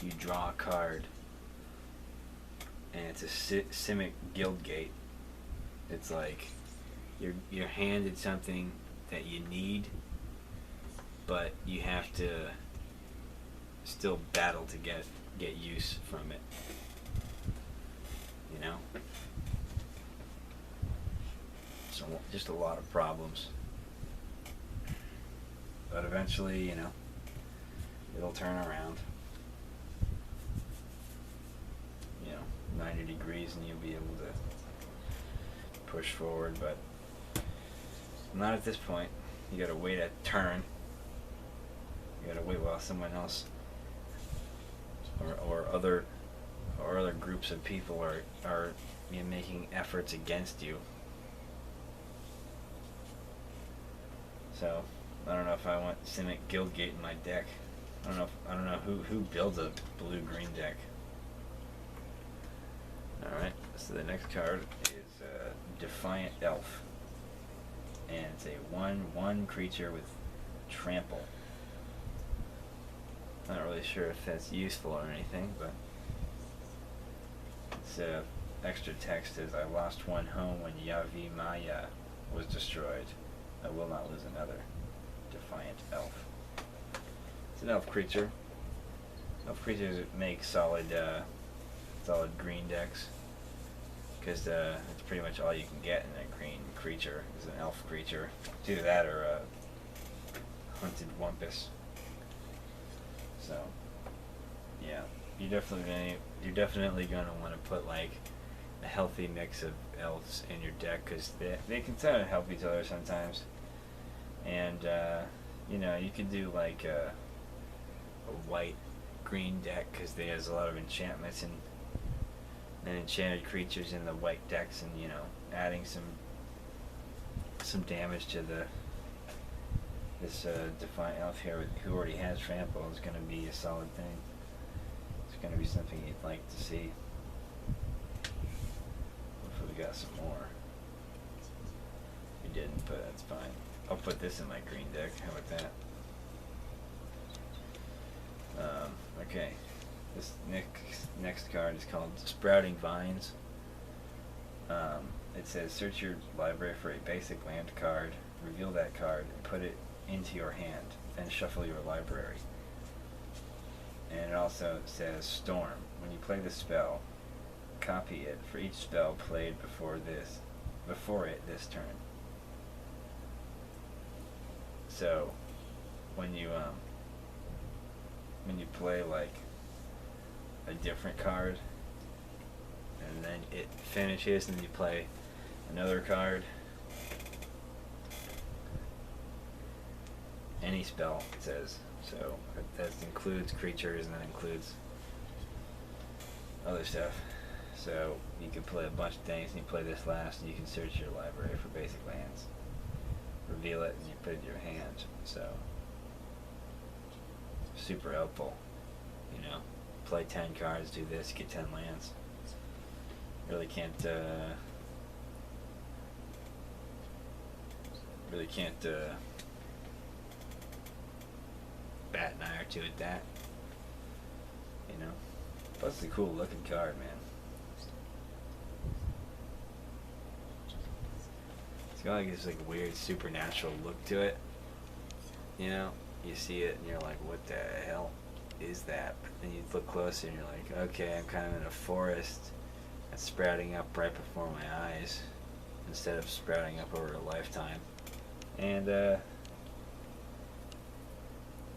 S1: you draw a card, and it's a Simic guild gate. It's like you're handed something that you need, but you have to still battle to get use from it. So just a lot of problems. But eventually, it'll turn around. 90 degrees, and you'll be able to push forward, but not at this point. You gotta wait a turn. You gotta wait while someone else or other groups of people are making efforts against you. So I don't know if I want Simic Guildgate in my deck. I don't know who builds a blue-green deck. Alright, so the next card is Defiant Elf. And it's a 1/1 creature with trample. Not really sure if that's useful or anything, but it's extra text is, I lost one home when Yavi Maya was destroyed. I will not lose another. Defiant Elf. It's an elf creature. Elf creatures make solid green decks, because it's pretty much all you can get in a green creature is an elf creature. It's either that or a hunted wumpus. So yeah, you're definitely gonna want to put like a healthy mix of elves in your deck, because they can kind of help each other sometimes. And you could do like a white green deck, because there's a lot of enchantments and enchanted creatures in the white decks, and adding some damage to this Defiant Elf here who already has trample is going to be a solid thing. It's going to be something you'd like to see. Hopefully we got some more. We didn't, but that's fine. I'll put this in my green deck. How about that? Okay. This next card is called Sprouting Vines. it says search your library for a basic land card, reveal that card, and put it into your hand, then shuffle your library. And it also says storm. When you play the spell, copy it for each spell played before it this turn. So when you play like a different card and then it finishes and you play another card, any spell, it says. So that includes creatures and that includes other stuff. So you can play a bunch of things and you play this last and you can search your library for basic lands, reveal it, and you put it in your hand. So super helpful, you know. Play 10 cards, do this, get 10 lands. Really can't bat an eye or two at that, you know. Plus it's a cool looking card, man. It's got like this like weird supernatural look to it, you know. You see it and you're like, what the hell is that? But then you look closer and you're like, okay, I'm kind of in a forest that's sprouting up right before my eyes instead of sprouting up over a lifetime. And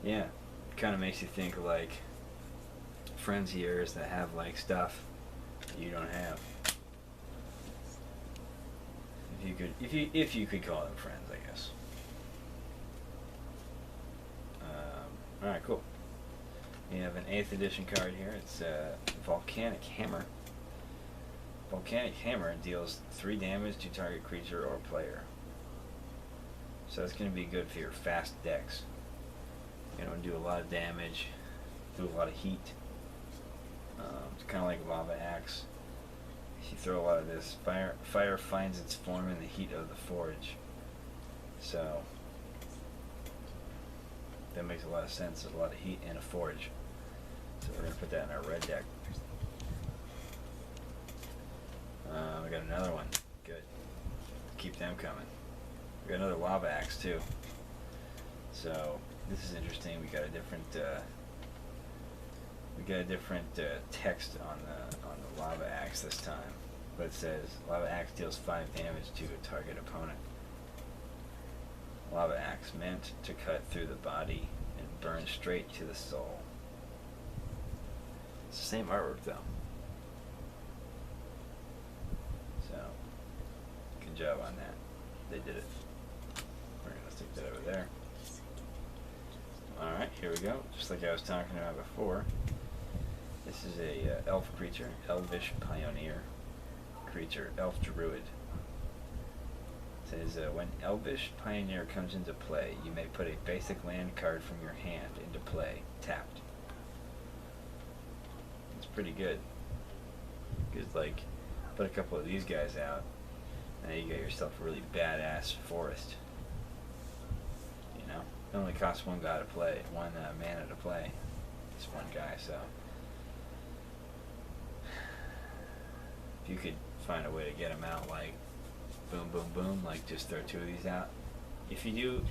S1: yeah, it kind of makes you think of like friends of yours that have like stuff you don't have. If you could call them friends, I guess. All right, cool. We have an 8th edition card here. It's Volcanic Hammer. Volcanic Hammer deals 3 damage to target creature or player. So that's going to be good for your fast decks. You know, do a lot of damage, do a lot of heat. It's kind of like Lava Axe. If you throw a lot of this, fire finds its form in the heat of the forge. So that makes a lot of sense. There's a lot of heat in a forge. So we're going to put that in our red deck. We got another one. Good. Keep them coming. We got another Lava Axe too. So this is interesting. We got a different text on the Lava Axe this time. But it says Lava Axe deals 5 damage to a target opponent. Lava Axe meant to cut through the body and burn straight to the soul. It's the same artwork though. So good job on that. They did it. We're gonna stick that over there. Alright, here we go. Just like I was talking about before. This is a elf creature, Elvish Pioneer creature, Elf Druid. It says, when Elvish Pioneer comes into play, you may put a basic land card from your hand into play, tapped. It's pretty good. Because, like, put a couple of these guys out, and then you got yourself a really badass forest. You know? It only costs one guy to play, one mana to play. It's one guy, so. If you could find a way to get them out, like, boom, boom, boom, like just throw 2 of these out. If you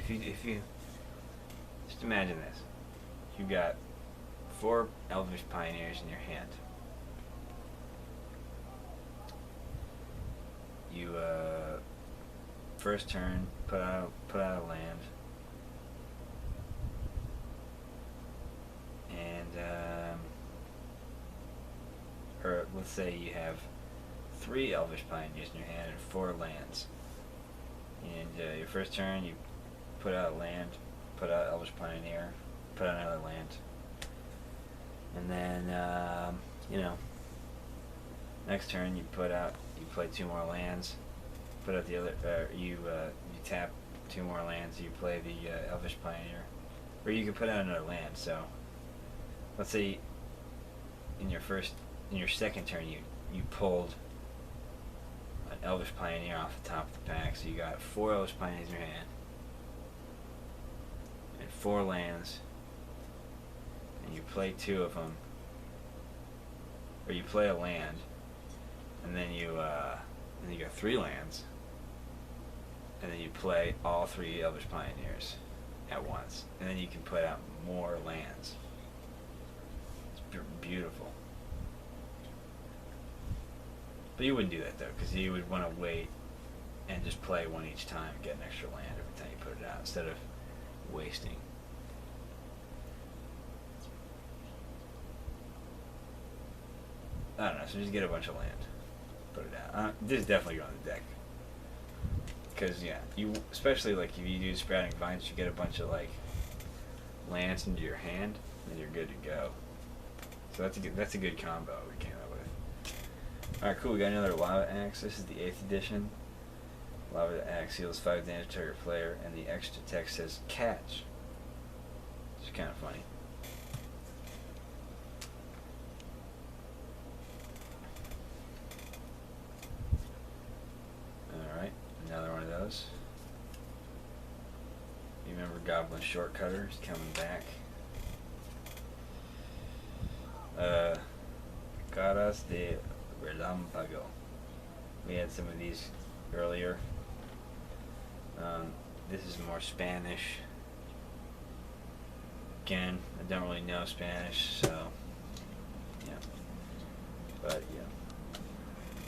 S1: just imagine this. You got 4 Elvish Pioneers in your hand. You first turn put out a land, and or let's say you have 3 Elvish Pioneers in your hand and 4 lands. And your first turn, you put out a land, put out Elvish Pioneer, put out another land. And then, you know, next turn you play 2 more lands, put out the other, you tap 2 more lands, you play the Elvish Pioneer. Or you can put out another land, so let's say in your second turn you pulled an Elvish Pioneer off the top of the pack, so you got 4 Elvish Pioneers in your hand and 4 lands, and you play 2 of them, or you play a land, and then you and you got 3 lands, and then you play all 3 Elvish Pioneers at once, and then you can put out more lands. It's beautiful. But you wouldn't do that though, because you would want to wait and just play one each time and get an extra land every time you put it out, instead of wasting. I don't know, so just get a bunch of land, put it out. This is definitely going on the deck. Because, yeah, you, especially like if you do Sprouting Vines, you get a bunch of like lands into your hand, and you're good to go. So that's a good combo we came up with. Alright, cool, we got another Lava Axe. This is the 8th edition. Lava Axe heals 5 damage to target player, and the extra text says catch. It's kind of funny. Alright, another one of those. You remember Goblin Shortcutter is coming back. Caras de Relampago. We had some of these earlier. This is more Spanish. Again, I don't really know Spanish, so yeah. But yeah,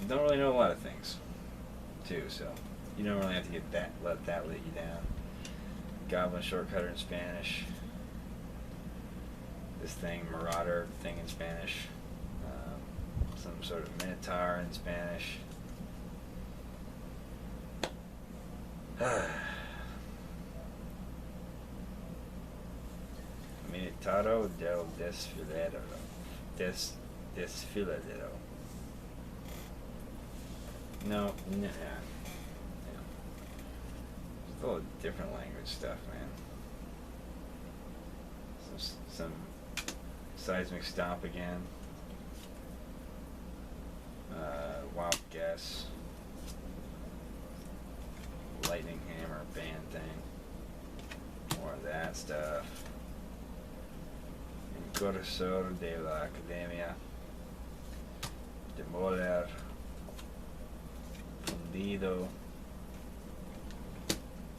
S1: don't really know a lot of things too, so you don't really have to let that let you down. Goblin Shortcutter in Spanish. This thing, Marauder thing in Spanish. Some sort of Minotaur in Spanish. Minotauro del Desfiladero. Desfiladero. No, yeah. It's a little different language stuff, man. Some Seismic Stomp again. Wild Guess. Lightning Hammer band thing. More of that stuff. Incursor de la Academia. Demoler. Fundido.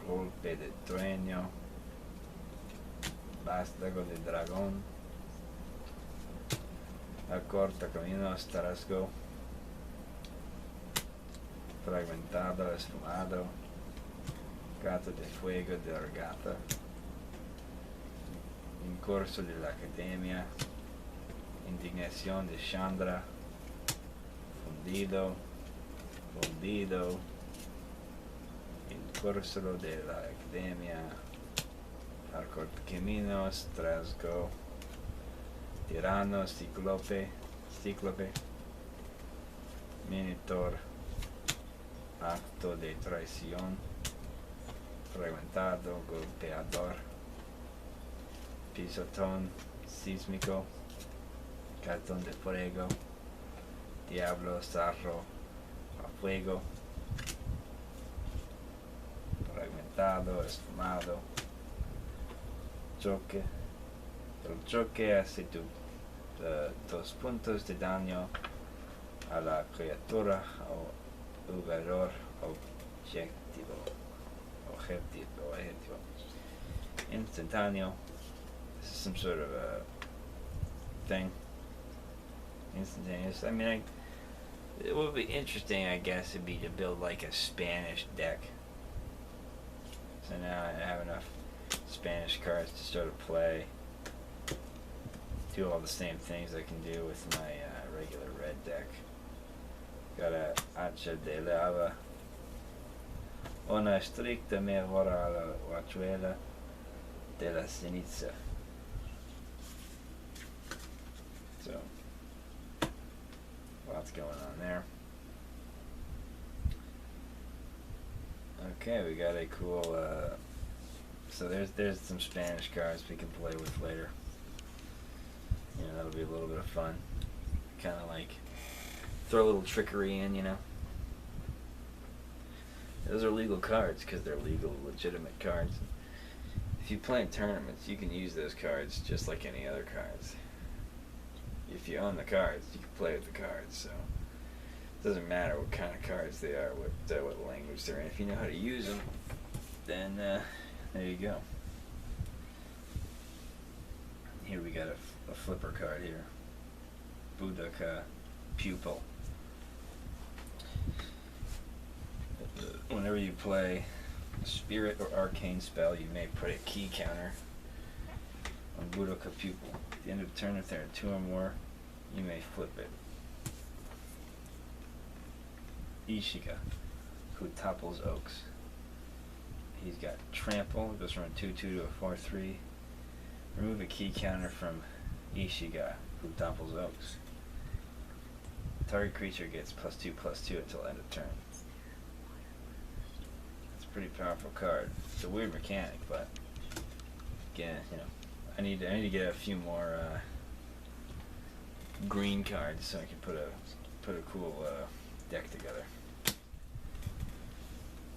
S1: Golpe de Trueño. Vástago de Dragón. Acorta Caminos Tarasco. Fragmentado Esfumado. Gato de Fuego de Argata. Incorso de la Academia. Indignación de Chandra. Fundido. Fundido. Incorso de la Academia. Arcorcaminos Trasgo. Tirano Cíclope. Minotaur. Acto de Traición. Fragmentado, Golpeador. Pisotón Sísmico. Cartón de Fuego. Diablo Zarro a Fuego. Fragmentado, Esfumado. Choque. El choque hace 2 puntos de daño a la criatura o jugador objetivo. Instantáneo. This is some sort of a thing. Instantaneous. I mean, it would be interesting, I guess, it'd be to build like a Spanish deck. So now I have enough Spanish cards to sort of play. Do all the same things I can do with my regular red deck. Got a Hacha de Lava. Una stricta mejora a la Huachuela de la Ceniza. So, lots going on there. Okay, we got a cool, so there's some Spanish cards we can play with later. You know, that'll be a little bit of fun. Kind of like throw a little trickery in, you know. Those are legal cards because they're legal, legitimate cards. If you play in tournaments, you can use those cards just like any other cards. If you own the cards, you can play with the cards. So Doesn't matter what kind of cards they are, what language they're in. If you know how to use them, then there you go. Here we got a flipper card here. Budaka Pupil. Whenever you play a spirit or arcane spell, you may put a key counter on Budaka Pupil. At the end of the turn, if there are 2 or more, you may flip it. Ishiga, who topples oaks. He's got trample, goes from a 2/2 to a 4/3. Remove a key counter from Ishiga, who topples oaks. Target creature gets +2/+2 until end of turn. It's a pretty powerful card. It's a weird mechanic, but again, I need to get a few more green cards so I can put a cool deck together.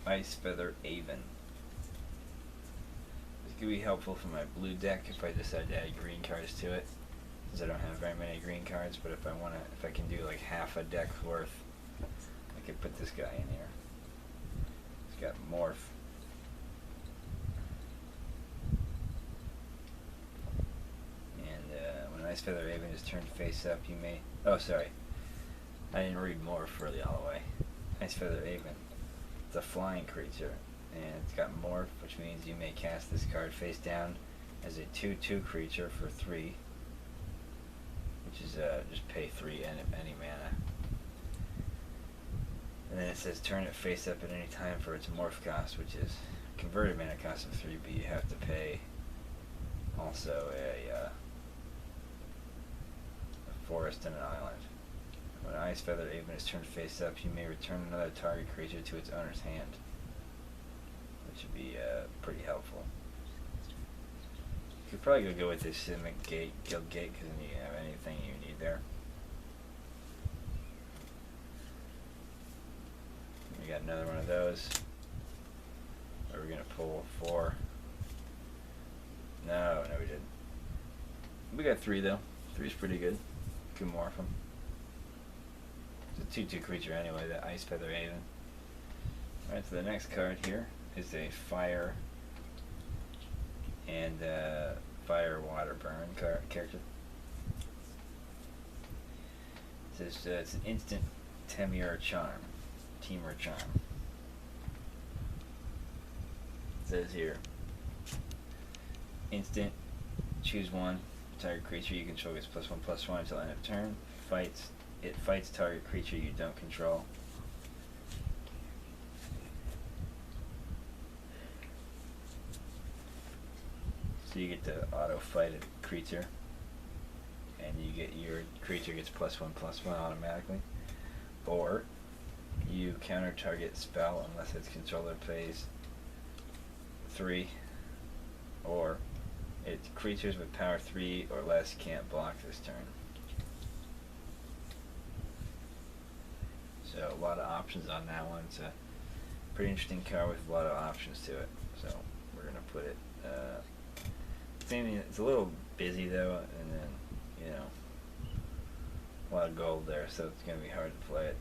S1: Ice Feather Avon. This could be helpful for my blue deck if I decide to add green cards to it, since I don't have very many green cards. But if I can do like half a deck's worth, I could put this guy in here. He's got Morph. And when Ice Feather Avon is turned face up, you may. Oh, sorry. I didn't read Morph really all the way. Ice Feather Avon. It's a flying creature, and it's got Morph, which means you may cast this card face down as a 2/2 creature for 3, which is just pay 3 and any mana. And then it says turn it face up at any time for its Morph cost, which is converted mana cost of 3, but you have to pay also a forest and an island. When Ice Feather Avon is turned face up, you may return another target creature to its owner's hand, which would be pretty helpful. You could probably go with this Simic Gate, Guild Gate, because then you have anything you need there. We got another one of those. Are we going to pull 4? No, we didn't. We got 3 though. 3's pretty good. Can morph them. It's a 2/2 creature anyway, the Ice Feather Avon. Alright, so the next card here is a fire and fire water burn character. It says it's an instant Temur Charm. Temur Charm. It says here, instant, choose 1, target creature you control gets +1/+1 until end of turn. It fights target creature you don't control. So you get to auto fight a creature, and you get your creature gets +1/+1 automatically. Or you counter target spell unless its controller pays 3. Or its creatures with power 3 or less can't block this turn. So a lot of options on that one. It's a pretty interesting card with a lot of options to it. So we're gonna put it. It's a little busy though, and then a lot of gold there, so it's gonna be hard to play it.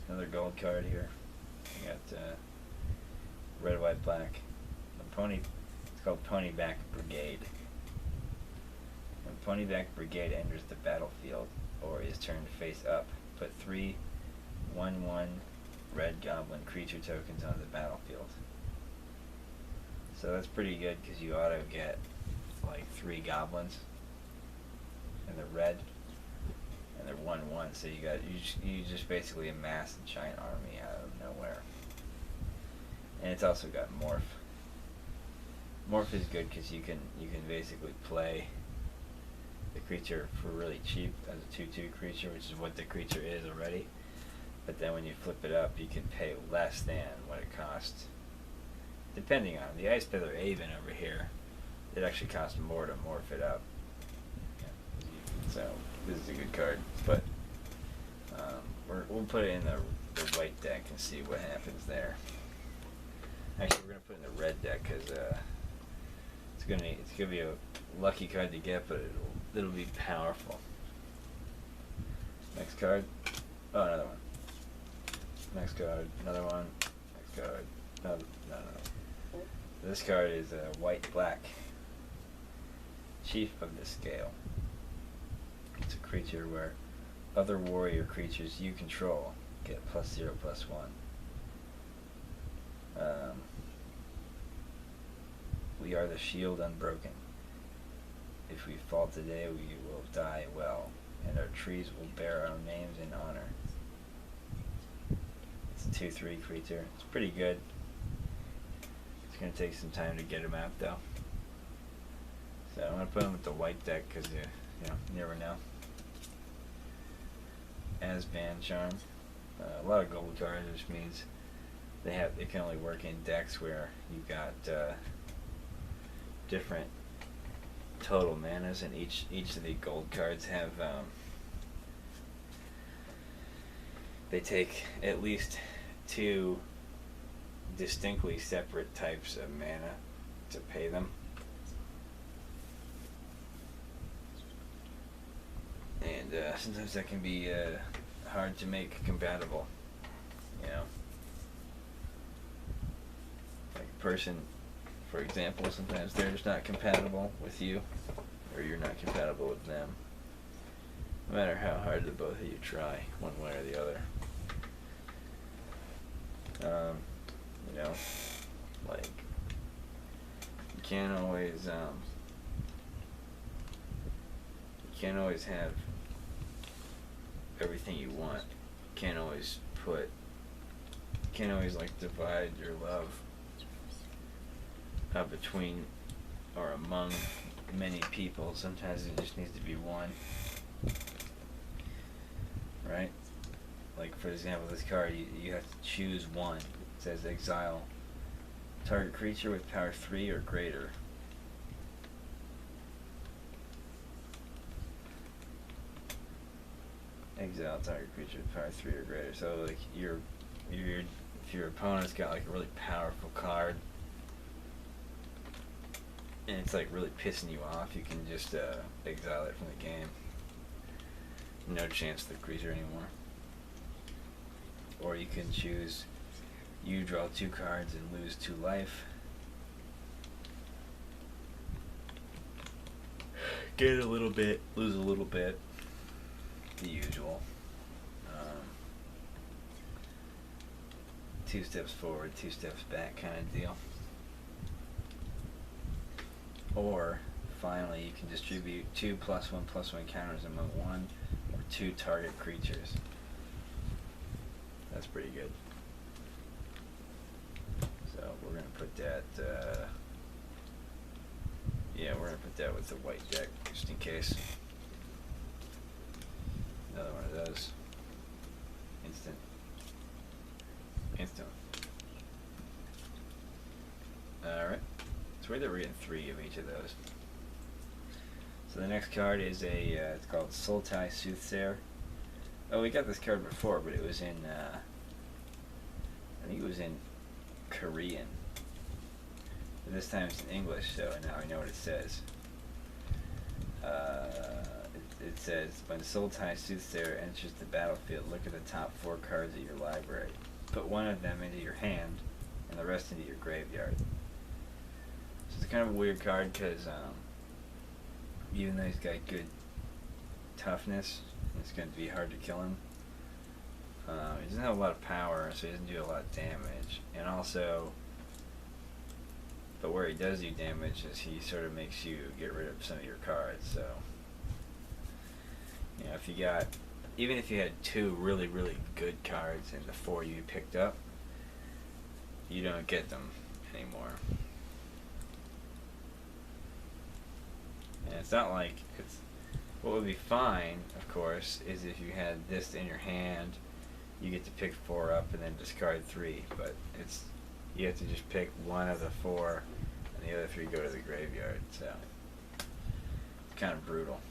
S1: Another gold card here. We got red, white, black. It's called Ponyback Brigade. When Ponyback Brigade enters the battlefield or is turned face up, put 3 1/1 red goblin creature tokens on the battlefield. So that's pretty good because you auto get like 3 goblins, and they're red, and they're 1/1. So you just basically amass a giant army out of nowhere. And it's also got Morph. Morph is good because you can basically play the creature for really cheap as a 2/2 creature, which is what the creature is already. But then when you flip it up, you can pay less than what it costs. Depending on the Ice Feather Avon over here, it actually costs more to morph it up. So this is a good card, but we'll put it in the white deck and see what happens there. Actually, we're gonna put it in the red deck because it's gonna be a lucky card to get, but it'll be powerful. Next card. Oh, another one. Next card, another one. Next card. No. This card is a white-black. Chief of the Scale. It's a creature where other warrior creatures you control get +0/+1. We are the shield unbroken. If we fall today, we will die well, and our trees will bear our names in honor. It's a 2/3 creature. It's pretty good. It's going to take some time to get him out, though. So I'm going to put him with the white deck because you never know. As Band Charm. A lot of gold cards, which means they can only work in decks where you've got different total manas, and each of the gold cards have they take at least 2 distinctly separate types of mana to pay them. And sometimes that can be hard to make compatible, like a person, for example, sometimes they're just not compatible with you, or you're not compatible with them, no matter how hard the both of you try, one way or the other. Like, you can't always have everything you want. You can't always like divide your love between or among many people. Sometimes it just needs to be one, right? Like, for example, this card, you have to choose one. It says exile target creature with power 3 or greater. Exile target creature with power 3 or greater. So, like, if your opponent's got like a really powerful card and it's like really pissing you off, you can just exile it from the game. No chance of the creature anymore. Or you can choose, you draw 2 cards and lose 2 life. Gain a little bit, lose a little bit. The usual. 2 steps forward, 2 steps back kind of deal. Or, finally, you can distribute 2 +1/+1 counters among 1 or 2 target creatures. That's pretty good. So we're going to put that, we're going to put that with the white deck, just in case. Another one of those. Instant. Alright. It's weird that we're getting 3 of each of those. So the next card is it's called Sultai Soothsayer. Oh, we got this card before, but it was in, I think it was in Korean. But this time it's in English, so now I know what it says. It says, when Sultai Soothsayer enters the battlefield, look at the top 4 cards of your library. Put one of them into your hand, and the rest into your graveyard. So it's kind of a weird card, because even though he's got good toughness, it's going to be hard to kill him. He doesn't have a lot of power, so he doesn't do a lot of damage. And also, but where he does do damage is he sort of makes you get rid of some of your cards. So, if you got, even if you had 2 really, really good cards in the 4 you picked up, you don't get them anymore. And it's not like it's. What would be fine, of course, is if you had this in your hand, you get to pick 4 up and then discard 3. But you have to just pick one of the 4, and the other 3 go to the graveyard. So it's kind of brutal.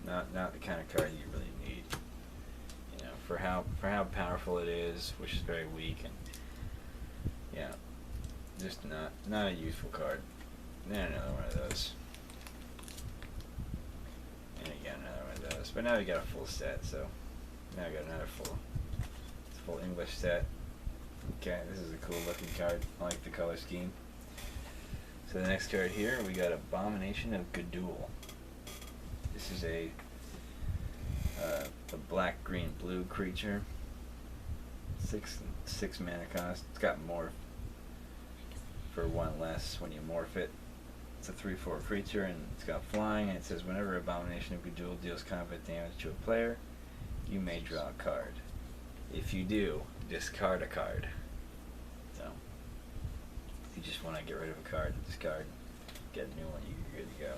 S1: Not the kind of card you really need. For how powerful it is, which is very weak, and just not a useful card. Then another one of those. And again, another one of those. But now we got a full set, so now we got another full Simple English set. Okay, this is a cool looking card. I like the color scheme. So the next card here, we got Abomination of Gadul. This is a black, green, blue creature. Six mana cost. It's got morph for one less when you morph it. It's a 3/4 creature and it's got flying, and it says whenever Abomination of Gadul deals combat damage to a player, you may draw a card. If you do, discard a card. So, if you just want to get rid of a card, discard, get a new one, you're good to go.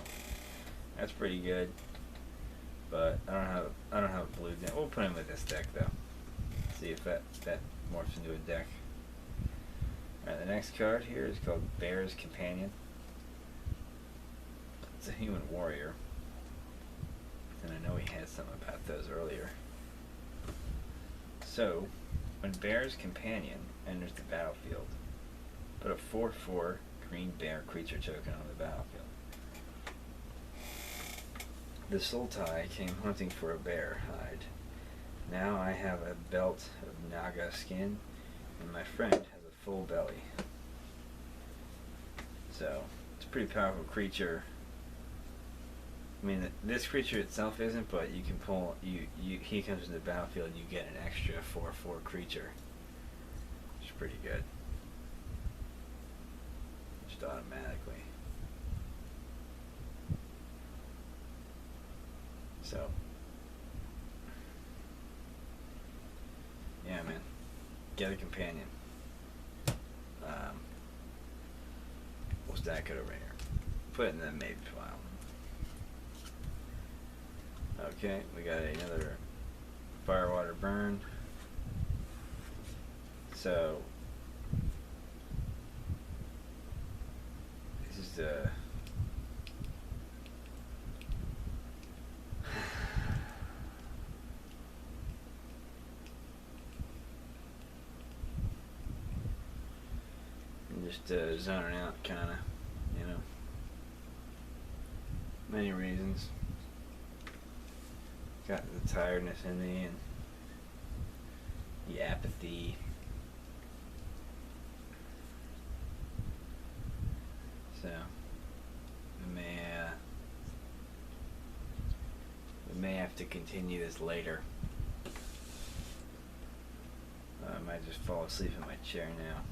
S1: That's pretty good. But I don't have a blue deck. We'll put him with this deck though. See if that morphs into a deck. Alright, the next card here is called Bear's Companion. It's a human warrior. And I know we had something about those earlier. So, when Bear's Companion enters the battlefield, put a 4/4 green bear creature token on the battlefield. The Sultai came hunting for a bear hide. Now I have a belt of Naga skin, and my friend has a full belly. So, it's a pretty powerful creature. I mean, this creature itself isn't, but you can pull, he comes into the battlefield, you get an extra 4/4 creature. Which is pretty good. Just automatically. So, yeah, man, get a companion. We'll stack it over here. Put it in the maybe file. Okay, we got another Firewater Burn. So, this is the just zoning out, kind of, you know. Many reasons. Got the tiredness in me and the apathy. So we may have to continue this later. I might just fall asleep in my chair now.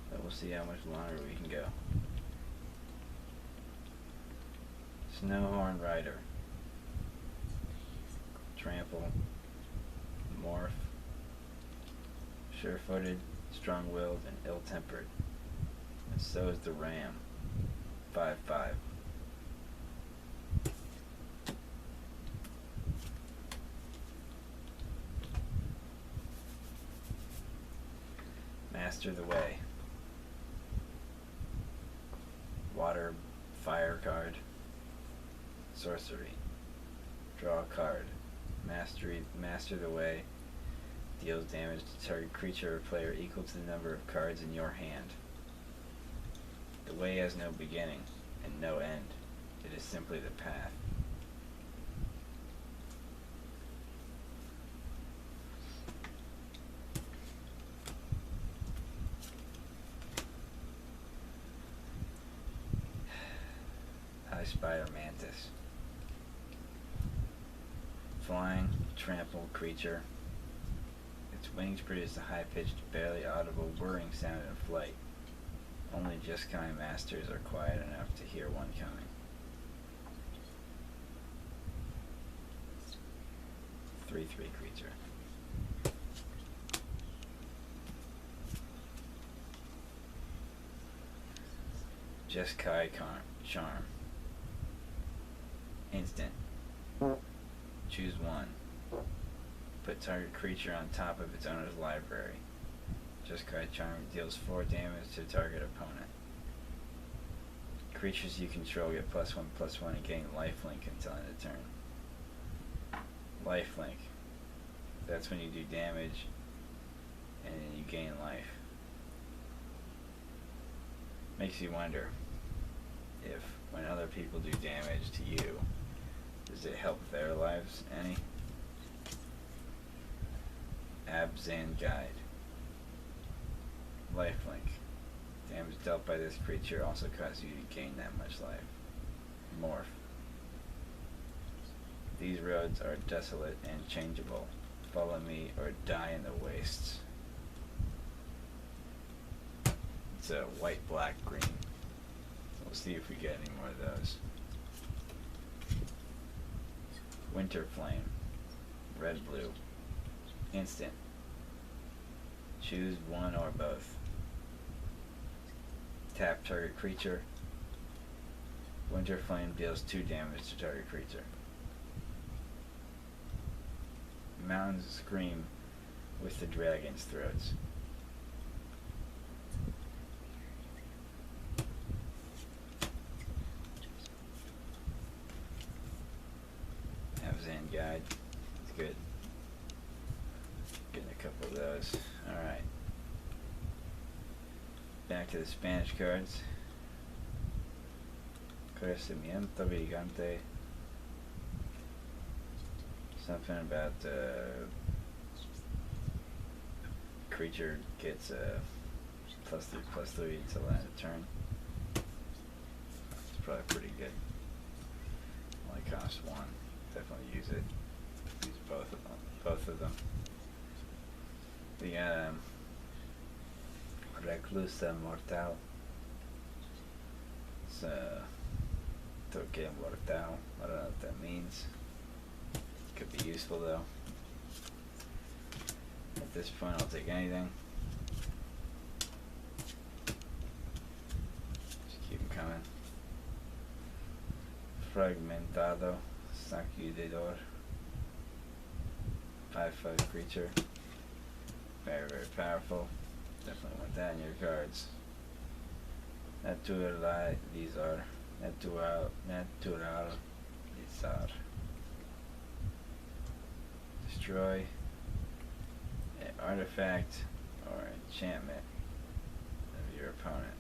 S1: But we'll see how much longer we can go. Snowhorn Rider. Trample. Morph. Sure-footed, strong-willed, and ill-tempered. And so is the Ram. 5/5. Master the Way. Water, fire card. Sorcery. Draw a card. Master the Way. Deals damage to target creature or player equal to the number of cards in your hand. The way has no beginning and no end. It is simply the path. High Spider Mantis. Flying, trample creature. Its wings produce a high-pitched, barely audible whirring sound in flight. Only just kind masters are quiet enough to hear one coming. 3/3 creature. Jeskai Charm. Instant. Choose one. Put target creature on top of its owner's library. Jeskai Charm deals 4 damage to target opponent. Creatures you control get +1/+1 and gain lifelink until end of turn. Lifelink. That's when you do damage and then you gain life. Makes you wonder if when other people do damage to you, does it help their lives any? Abzan Guide. Lifelink. Damage dealt by this creature also causes you to gain that much life. Morph. These roads are desolate and changeable. Follow me or die in the wastes. It's a white, black, green. We'll see if we get any more of those. Winter Flame. Red, blue. Instant. Choose one or both. Tap target creature. Winter Flame deals 2 damage to target creature. Mountains scream with the dragon's throats. Abzan Guide. It's good. Getting a couple of those. Alright. Back to the Spanish cards. Crecimiento Gigante. Something about creature gets +3/+3 until end of turn. It's probably pretty good. Only costs 1. Definitely use it. Use both of them. We got Reclusa Mortal. It's Toque Mortal. I don't know what that means. Could be useful though. At this point I'll take anything. Just keep them coming. Fragmentado. Sacudidor. 5/5 creature. Very, very powerful. Definitely want that in your cards. Natural, these are. Natural, these are. Destroy an artifact or enchantment of your opponent.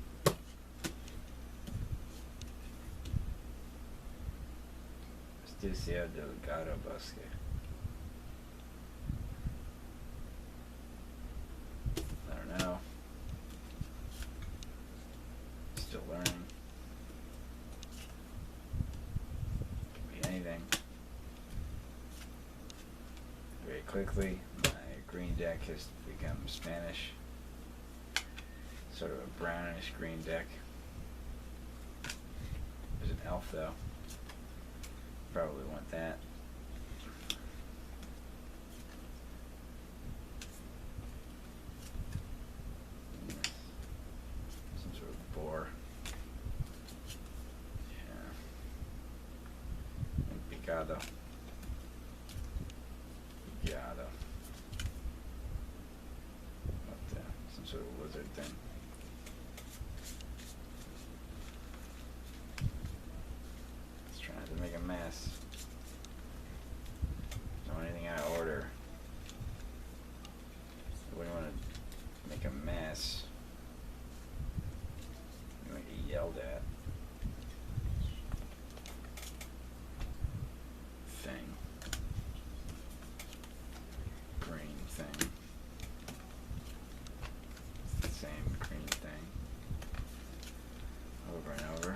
S1: Astucia Delgado Bosque. I don't know. Still learning. Could be anything. Very quickly, my green deck has become Spanish. Sort of a brownish green deck. There's an elf though. Probably want that. Some sort of boar. Yeah. And picado. Some sort of lizard thing. Just trying to make a mess. Don't want anything out of order. We don't want to make a mess. You want to get yelled at. Thing. Green thing. It's the same green thing. Over and over.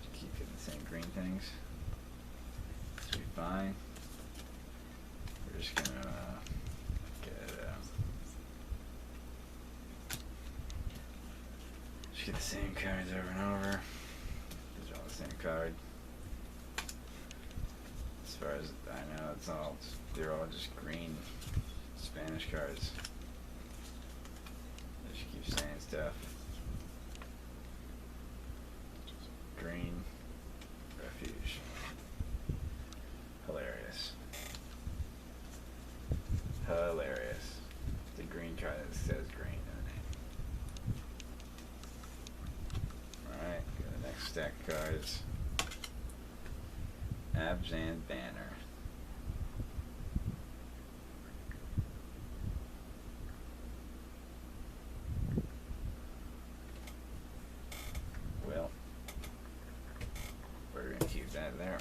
S1: Just keep getting the same green things. Should be fine. We're just gonna get the same cards over and over. These are all the same card. As far as I know, they're all just green Spanish cards. They just keep saying stuff. Green refuge. Hilarious. Hilarious. The green card that says green in the name. Alright, go to the next stack of cards. Abzan Banner. Well, we're going to keep that there.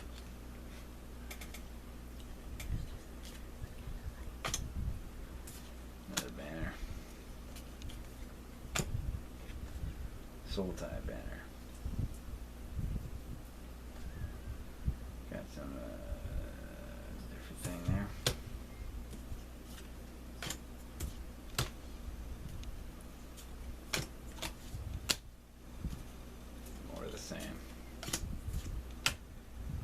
S1: Soul tie banner. Got some different thing there. More of the same.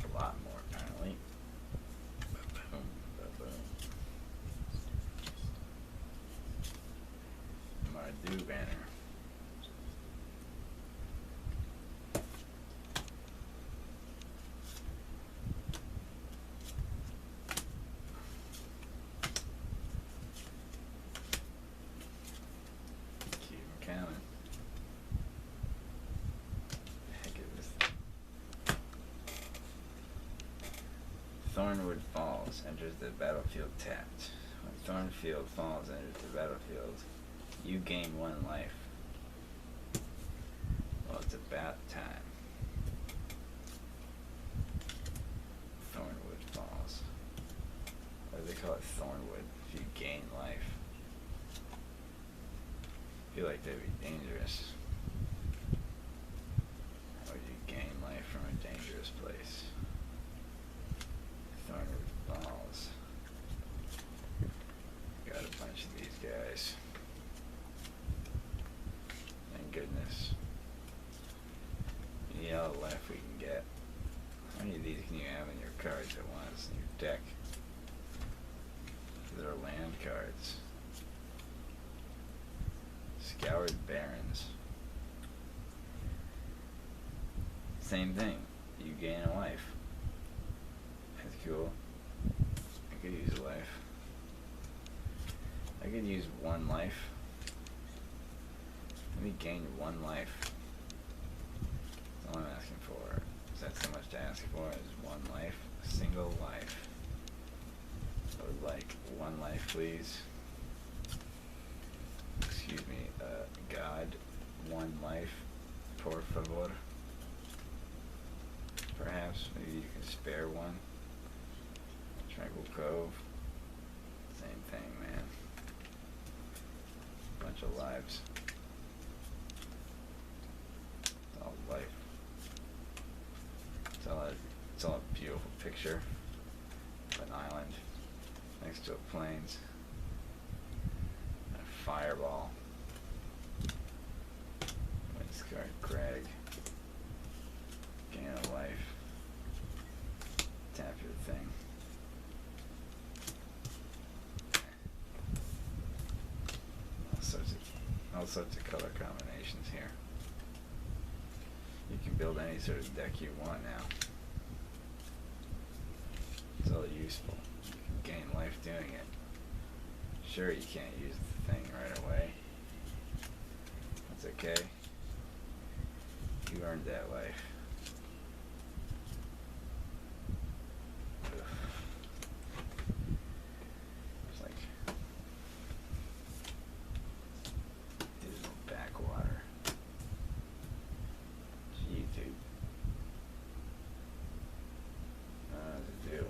S1: A lot more apparently. Boom, boom, boom. Mardu banner. Thornwood Falls enters the battlefield tapped. When Thornfield Falls enters the battlefield, you gain 1 life. Well, it's about time. Thornwood Falls. Why do they call it Thornwood if you gain life? I feel like that'd be dangerous. How would you gain life from a dangerous place? Thornwood Falls. Got a bunch of these guys. Thank goodness. You know, all the life we can get. How many of these can you have in your cards at once in your deck? These are land cards. Scoured Barrens. Same thing. You gain a life. That's cool. I could use a life. I could use 1 life. Let me gain 1 life. That's all I'm asking for. Is that so much to ask for? Is 1 life? A single life. I would like 1 life, please. Excuse me, God. 1 life. Por favor. Perhaps, maybe you can spare 1. Tranquil Cove. Same thing, man. Bunch of lives. It's all life. It's all a beautiful picture of an island next to a plains. And a fireball. Windscarred Crag. Gain a life. Tap your thing. All sorts of color combinations here. You can build any sort of deck you want now. It's all useful. You can gain life doing it. Sure, you can't use the thing right away. That's okay. You earned that life. It's like dismal backwater. YouTube. To do.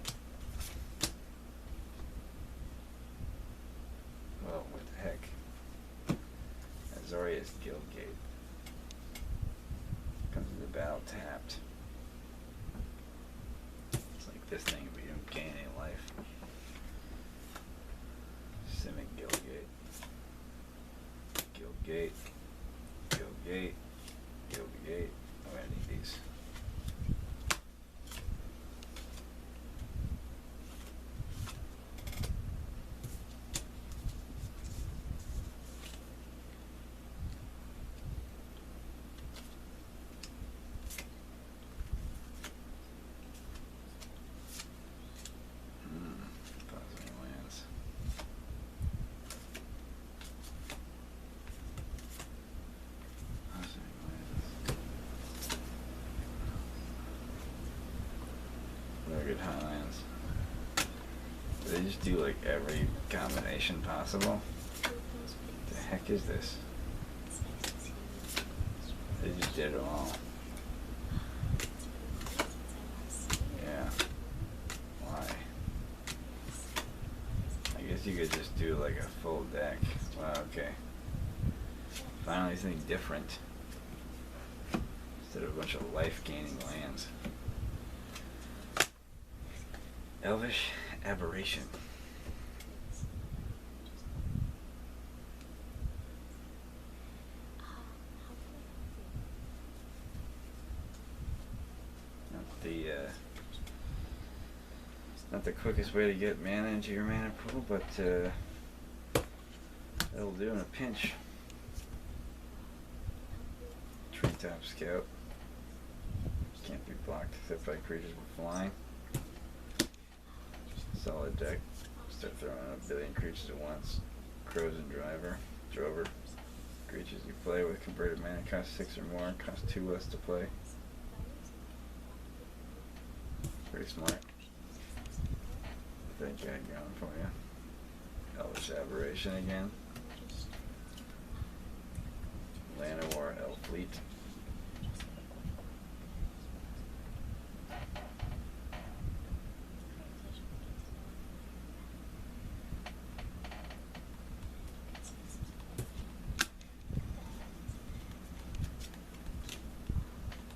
S1: Well, what the heck? Azorius Guildgate. Comes to the battle tapped. It's like this thing, but you don't gain any life. Simic Guildgate. Guildgate. Guildgate. Guildgate. Oh, I need these. Positive lands. Positive lands. Very good highlands. Do they just do like every combination possible? What the heck is this? They just did it all. Yeah. Why? I guess you could just do like a full deck. Wow, okay. Finally something different. instead of a bunch of life-gaining lands. Elvish Aberration. Not the quickest way to get mana into your mana pool, but that'll do in a pinch. Treetop Scout. Can't be blocked except by creatures with flying. Solid deck. Start throwing a billion creatures at once. Crows and Drover. Creatures you play with converted mana cost 6 or more, cost 2 less to play. Pretty smart. That guy going for you. Elvish Aberration again. Llanowar Elfleet.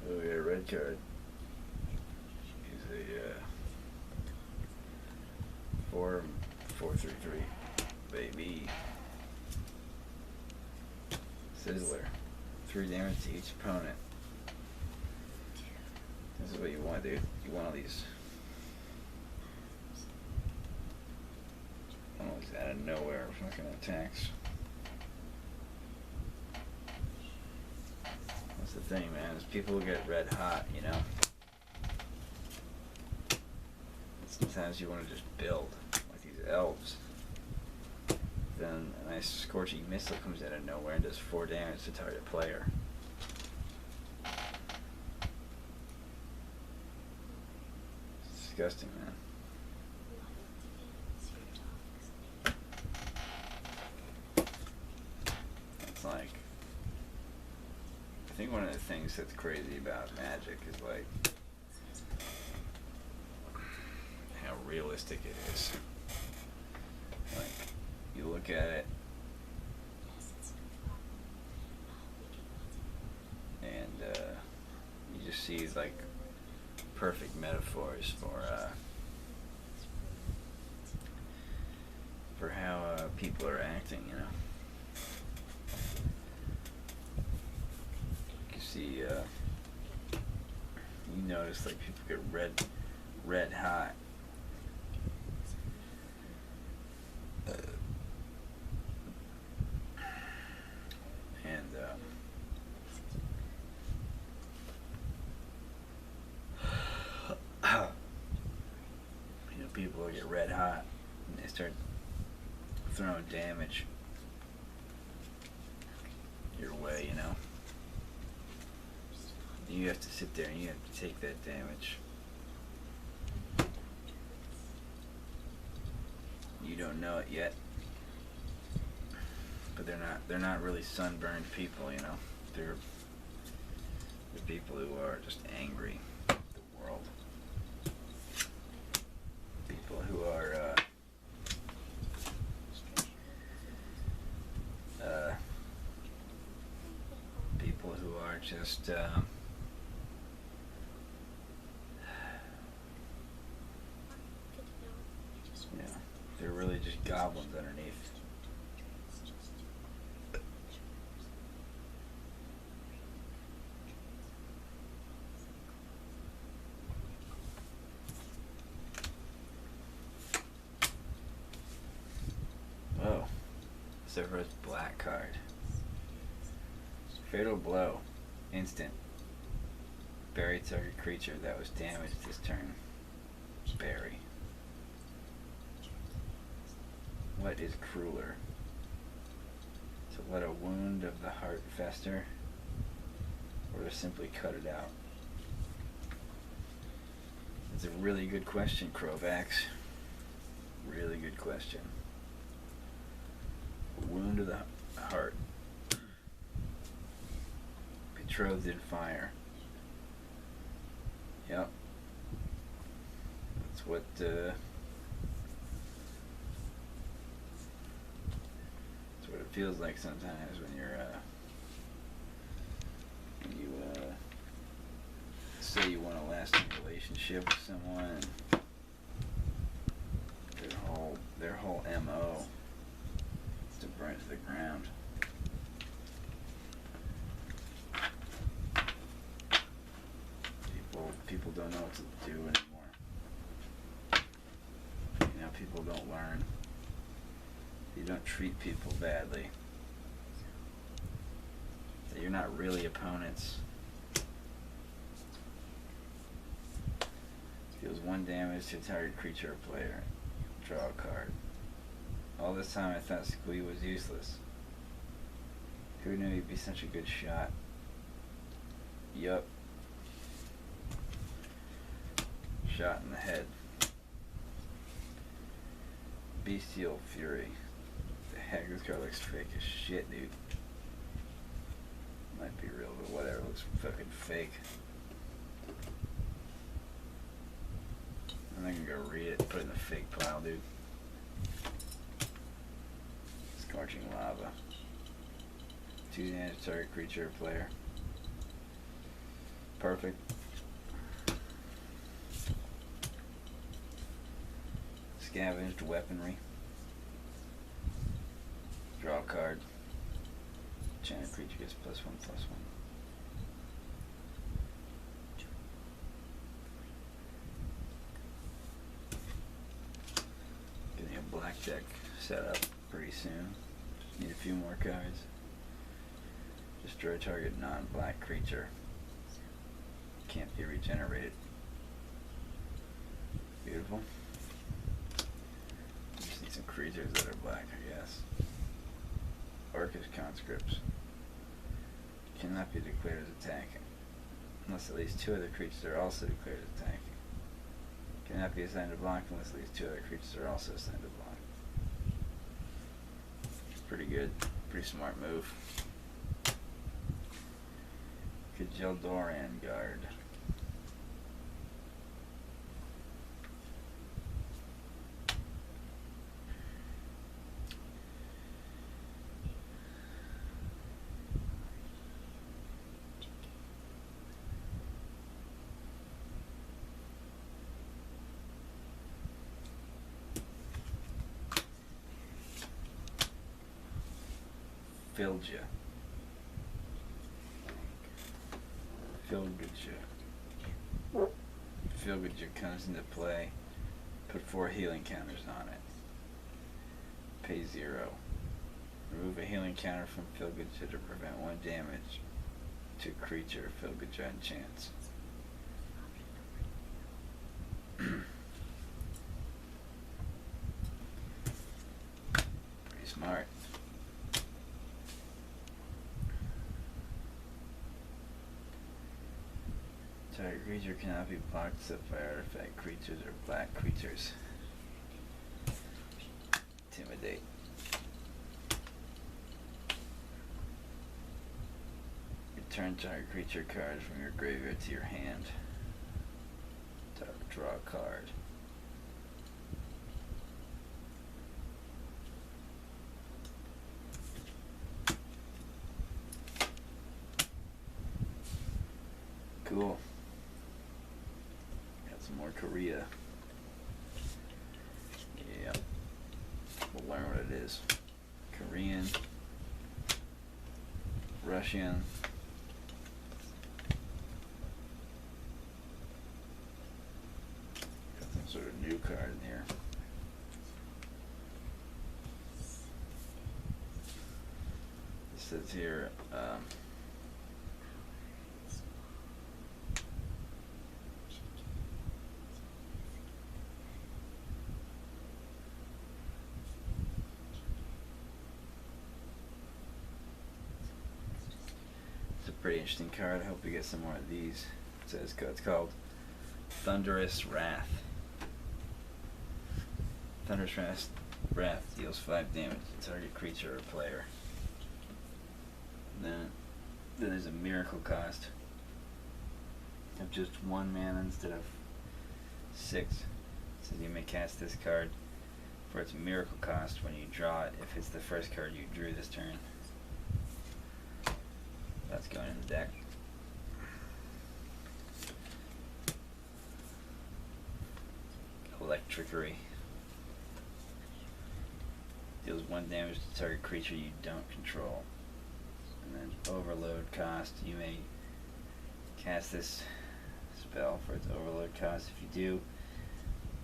S1: Oh yeah, red card. He's a 4/3/3 baby. Sizzler. 3 damage to each opponent. This is what you want, dude. You want all these out of nowhere fucking attacks. That's the thing, man, is people get red hot, you know? Sometimes you want to just build, like these elves. Then a nice Scorching Missile comes out of nowhere and does 4 damage to target player. It's disgusting, man. It's like, I think one of the things that's crazy about Magic is like how realistic it is. Like, you look at it and you just see like perfect metaphors for how people are acting, you know. You see, you notice like people get red hot. People get red hot and they start throwing damage your way, you know. You have to sit there and you have to take that damage. You don't know it yet, but they're not really sunburned people, you know. They're people who are just angry at the world. People who are just they're really just goblins underneath. Oh, Zephr's black card. Fatal Blow. Instant. Bury target creature that was damaged this turn. Bury. What is crueler? To let a wound of the heart fester, or to simply cut it out? It's a really good question, Krovax. Really good question. A wound of the heart. Betrothed in fire. Yep. That's what it feels like sometimes when you're say you want a lasting relationship with someone, their whole MO is to burn it to the ground. People don't know what to do anymore. You know, people don't learn. You don't treat people badly. That you're not really opponents. Deals 1 damage to a target creature or player. Draw a card. All this time I thought Squee was useless. Who knew he'd be such a good shot? Yup. Shot in the head. Bestial Fury. The heck, this card looks fake as shit, dude. Might be real, but whatever, it looks fucking fake. I'm not gonna go read it and put it in the fake pile, dude. Scorching Lava. 2 damage target creature or player. Perfect. Scavenged weaponry. Draw a card. Enchanted creature gets +1/+1. Getting a black deck set up pretty soon. Need a few more cards. Destroy target non-black creature. Can't be regenerated. Beautiful. Just need some creatures that are black, I guess. Orcish conscripts. Cannot be declared as attacking. Unless at least 2 other creatures are also declared as attacking. Cannot be assigned to block unless at least 2 other creatures are also assigned to block. Pretty good. Pretty smart move. Kajildoran Guard. Filja. Filja comes into play. Put 4 healing counters on it. Pay 0. Remove a healing counter from Filja to prevent 1 damage to creature Filja enchants. Pretty smart. Target creature cannot be blocked except by artifact creatures or black creatures. Intimidate. Return target creature cards from your graveyard to your hand. Draw a card. Cool. Got some more Korea. Yeah. We'll learn what it is. Korean. Russian. Got some sort of new card in here. It says here, pretty interesting card. I hope we get some more of these. It says it's called Thunderous Wrath. Thunderous Wrath deals 5 damage to target creature or player. Then there's a miracle cost of just 1 mana instead of 6. It says you may cast this card for its miracle cost when you draw it if it's the first card you drew this turn. That's going in the deck. trickery. Deals 1 damage to target creature you don't control. And then overload cost. You may cast this spell for its overload cost. If you do,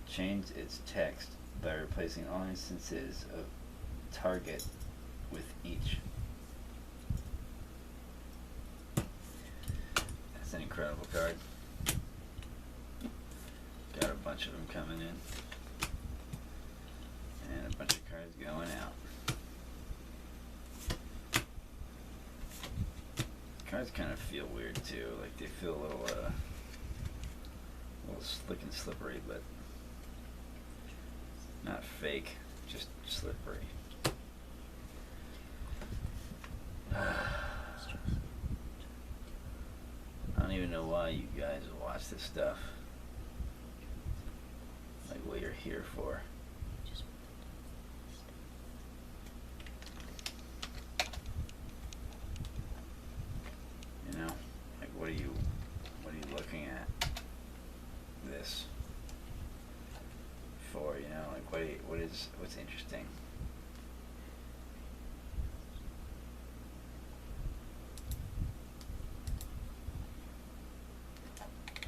S1: change its text by replacing all instances of target with each. That's an incredible card. Got a bunch of them coming in. And a bunch of cards going out. Cards kind of feel weird too, like they feel a little slick and slippery, but not fake, just slippery. I don't even know why you guys watch this stuff. Like what you're here for. You know, like what are you looking at this for? You know, like what's interesting?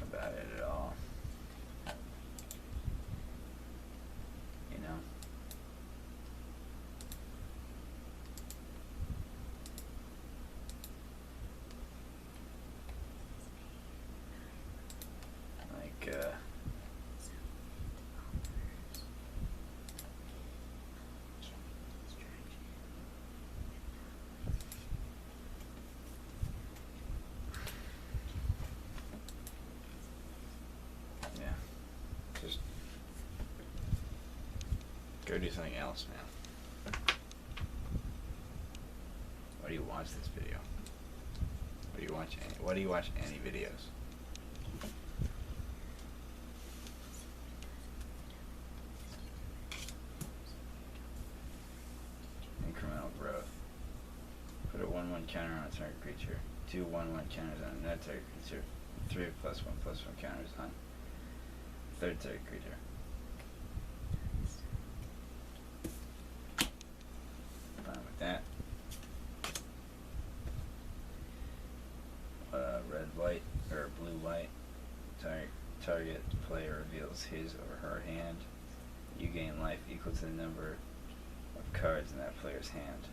S1: About it at all? You know? Like, yeah, just go do something else, man. Why do you watch this video? Why do you watch any videos? Incremental growth. Put a 1/1 counter on a target creature. 2 1/1 counters on another target creature. 3 +1/+1 counters on third target creature. Fine with that. Red white or blue white. Target player reveals his or her hand. You gain life equal to the number of cards in that player's hand.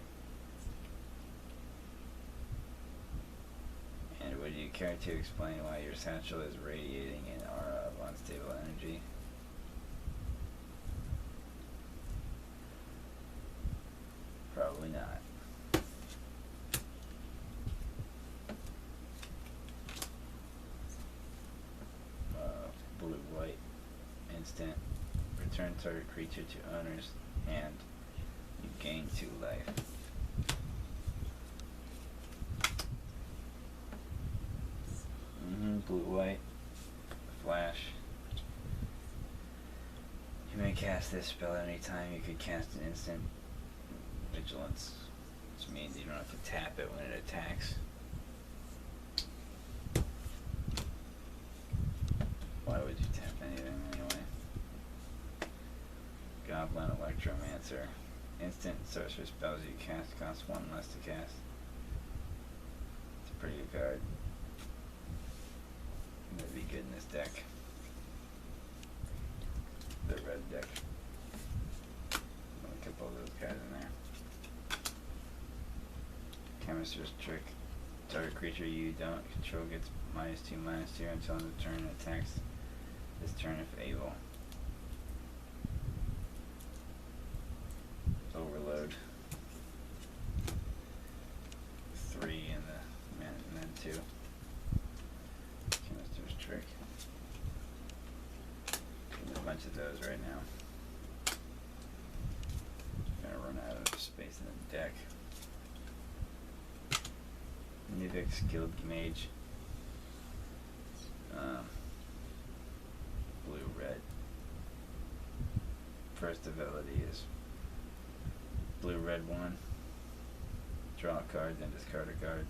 S1: And would you care to explain why your satchel is radiating an aura of unstable energy? Probably not. Blue-white instant. Return target creature to owner's hand. You gain 2 life. Blue-white. Flash. You may cast this spell at any time. You could cast an instant. Vigilance. Which means you don't have to tap it when it attacks. Why would you tap anything anyway? Goblin Electromancer. Instant sorcerer spells you cast cost 1 less to cast. It's a pretty good card. Would be good in this deck. The red deck. A couple of those guys in there. Chemist's Trick. Target creature you don't control gets -2/-2 until end of turn and attacks this turn if able. Overload. 3 and then 2. Chemist's Trick. There's a bunch of those right now. Gonna run out of space in the deck. Nivik Skilled Mage. Blue-red. First ability is blue-red 1. Draw a card, then discard a card.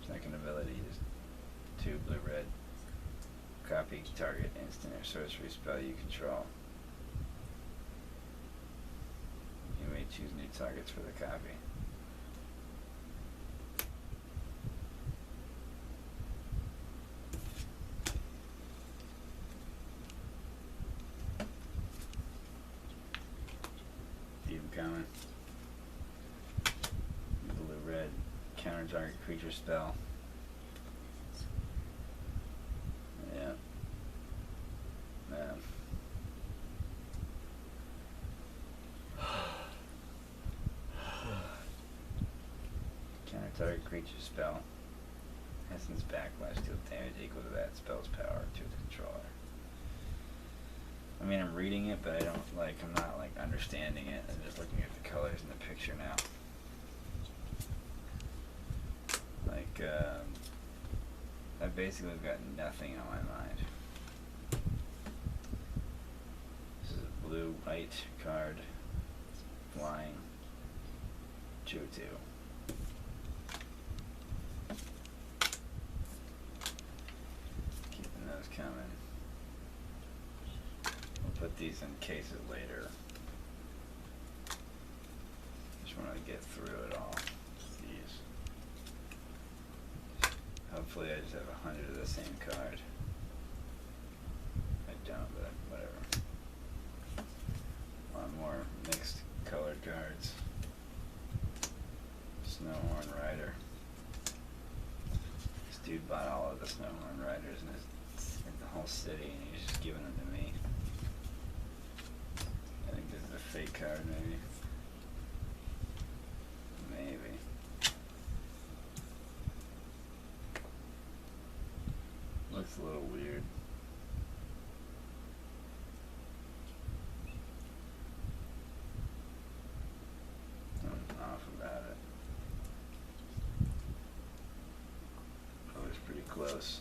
S1: Second ability is 2 blue-red. Copy target instant or sorcery spell you control. Choose new targets for the copy. Even coming. Blue red. Counter target creature spell. Yeah. Counter target creature spell. Essence backlash deals damage equal to that spell's power to the controller. I mean, I'm reading it, but I'm not like understanding it. I'm just looking at the colors in the picture now. Like, I basically have got nothing on my mind. This is a blue-white card. Flying. 2/2. Keeping those coming. We'll put these in cases later. Just want to get through it all. These. Hopefully I just have 100 of the same card. I don't, but whatever. A lot more mixed colored cards. Snowhorn Rider. This dude bought all of the Snowhorn Riders in the whole city, and he's just giving them to me. I think this is a fake card, maybe. Maybe. Looks a little weird. I'm off about it. Oh, it's pretty close.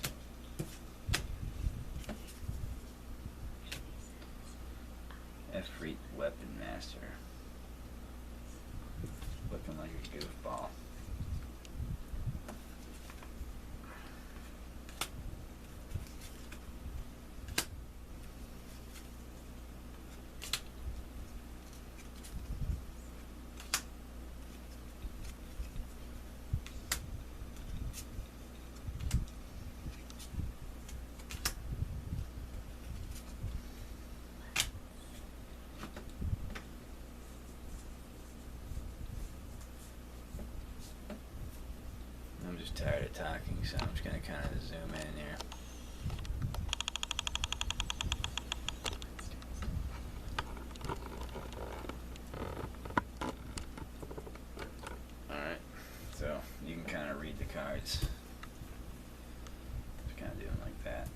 S1: Efreet Weapon Master. Looking like a goofball. I'm just tired of talking, so I'm just gonna kind of zoom in here. Alright, so you can kind of read the cards. Just kind of do them like that.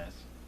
S1: Yes.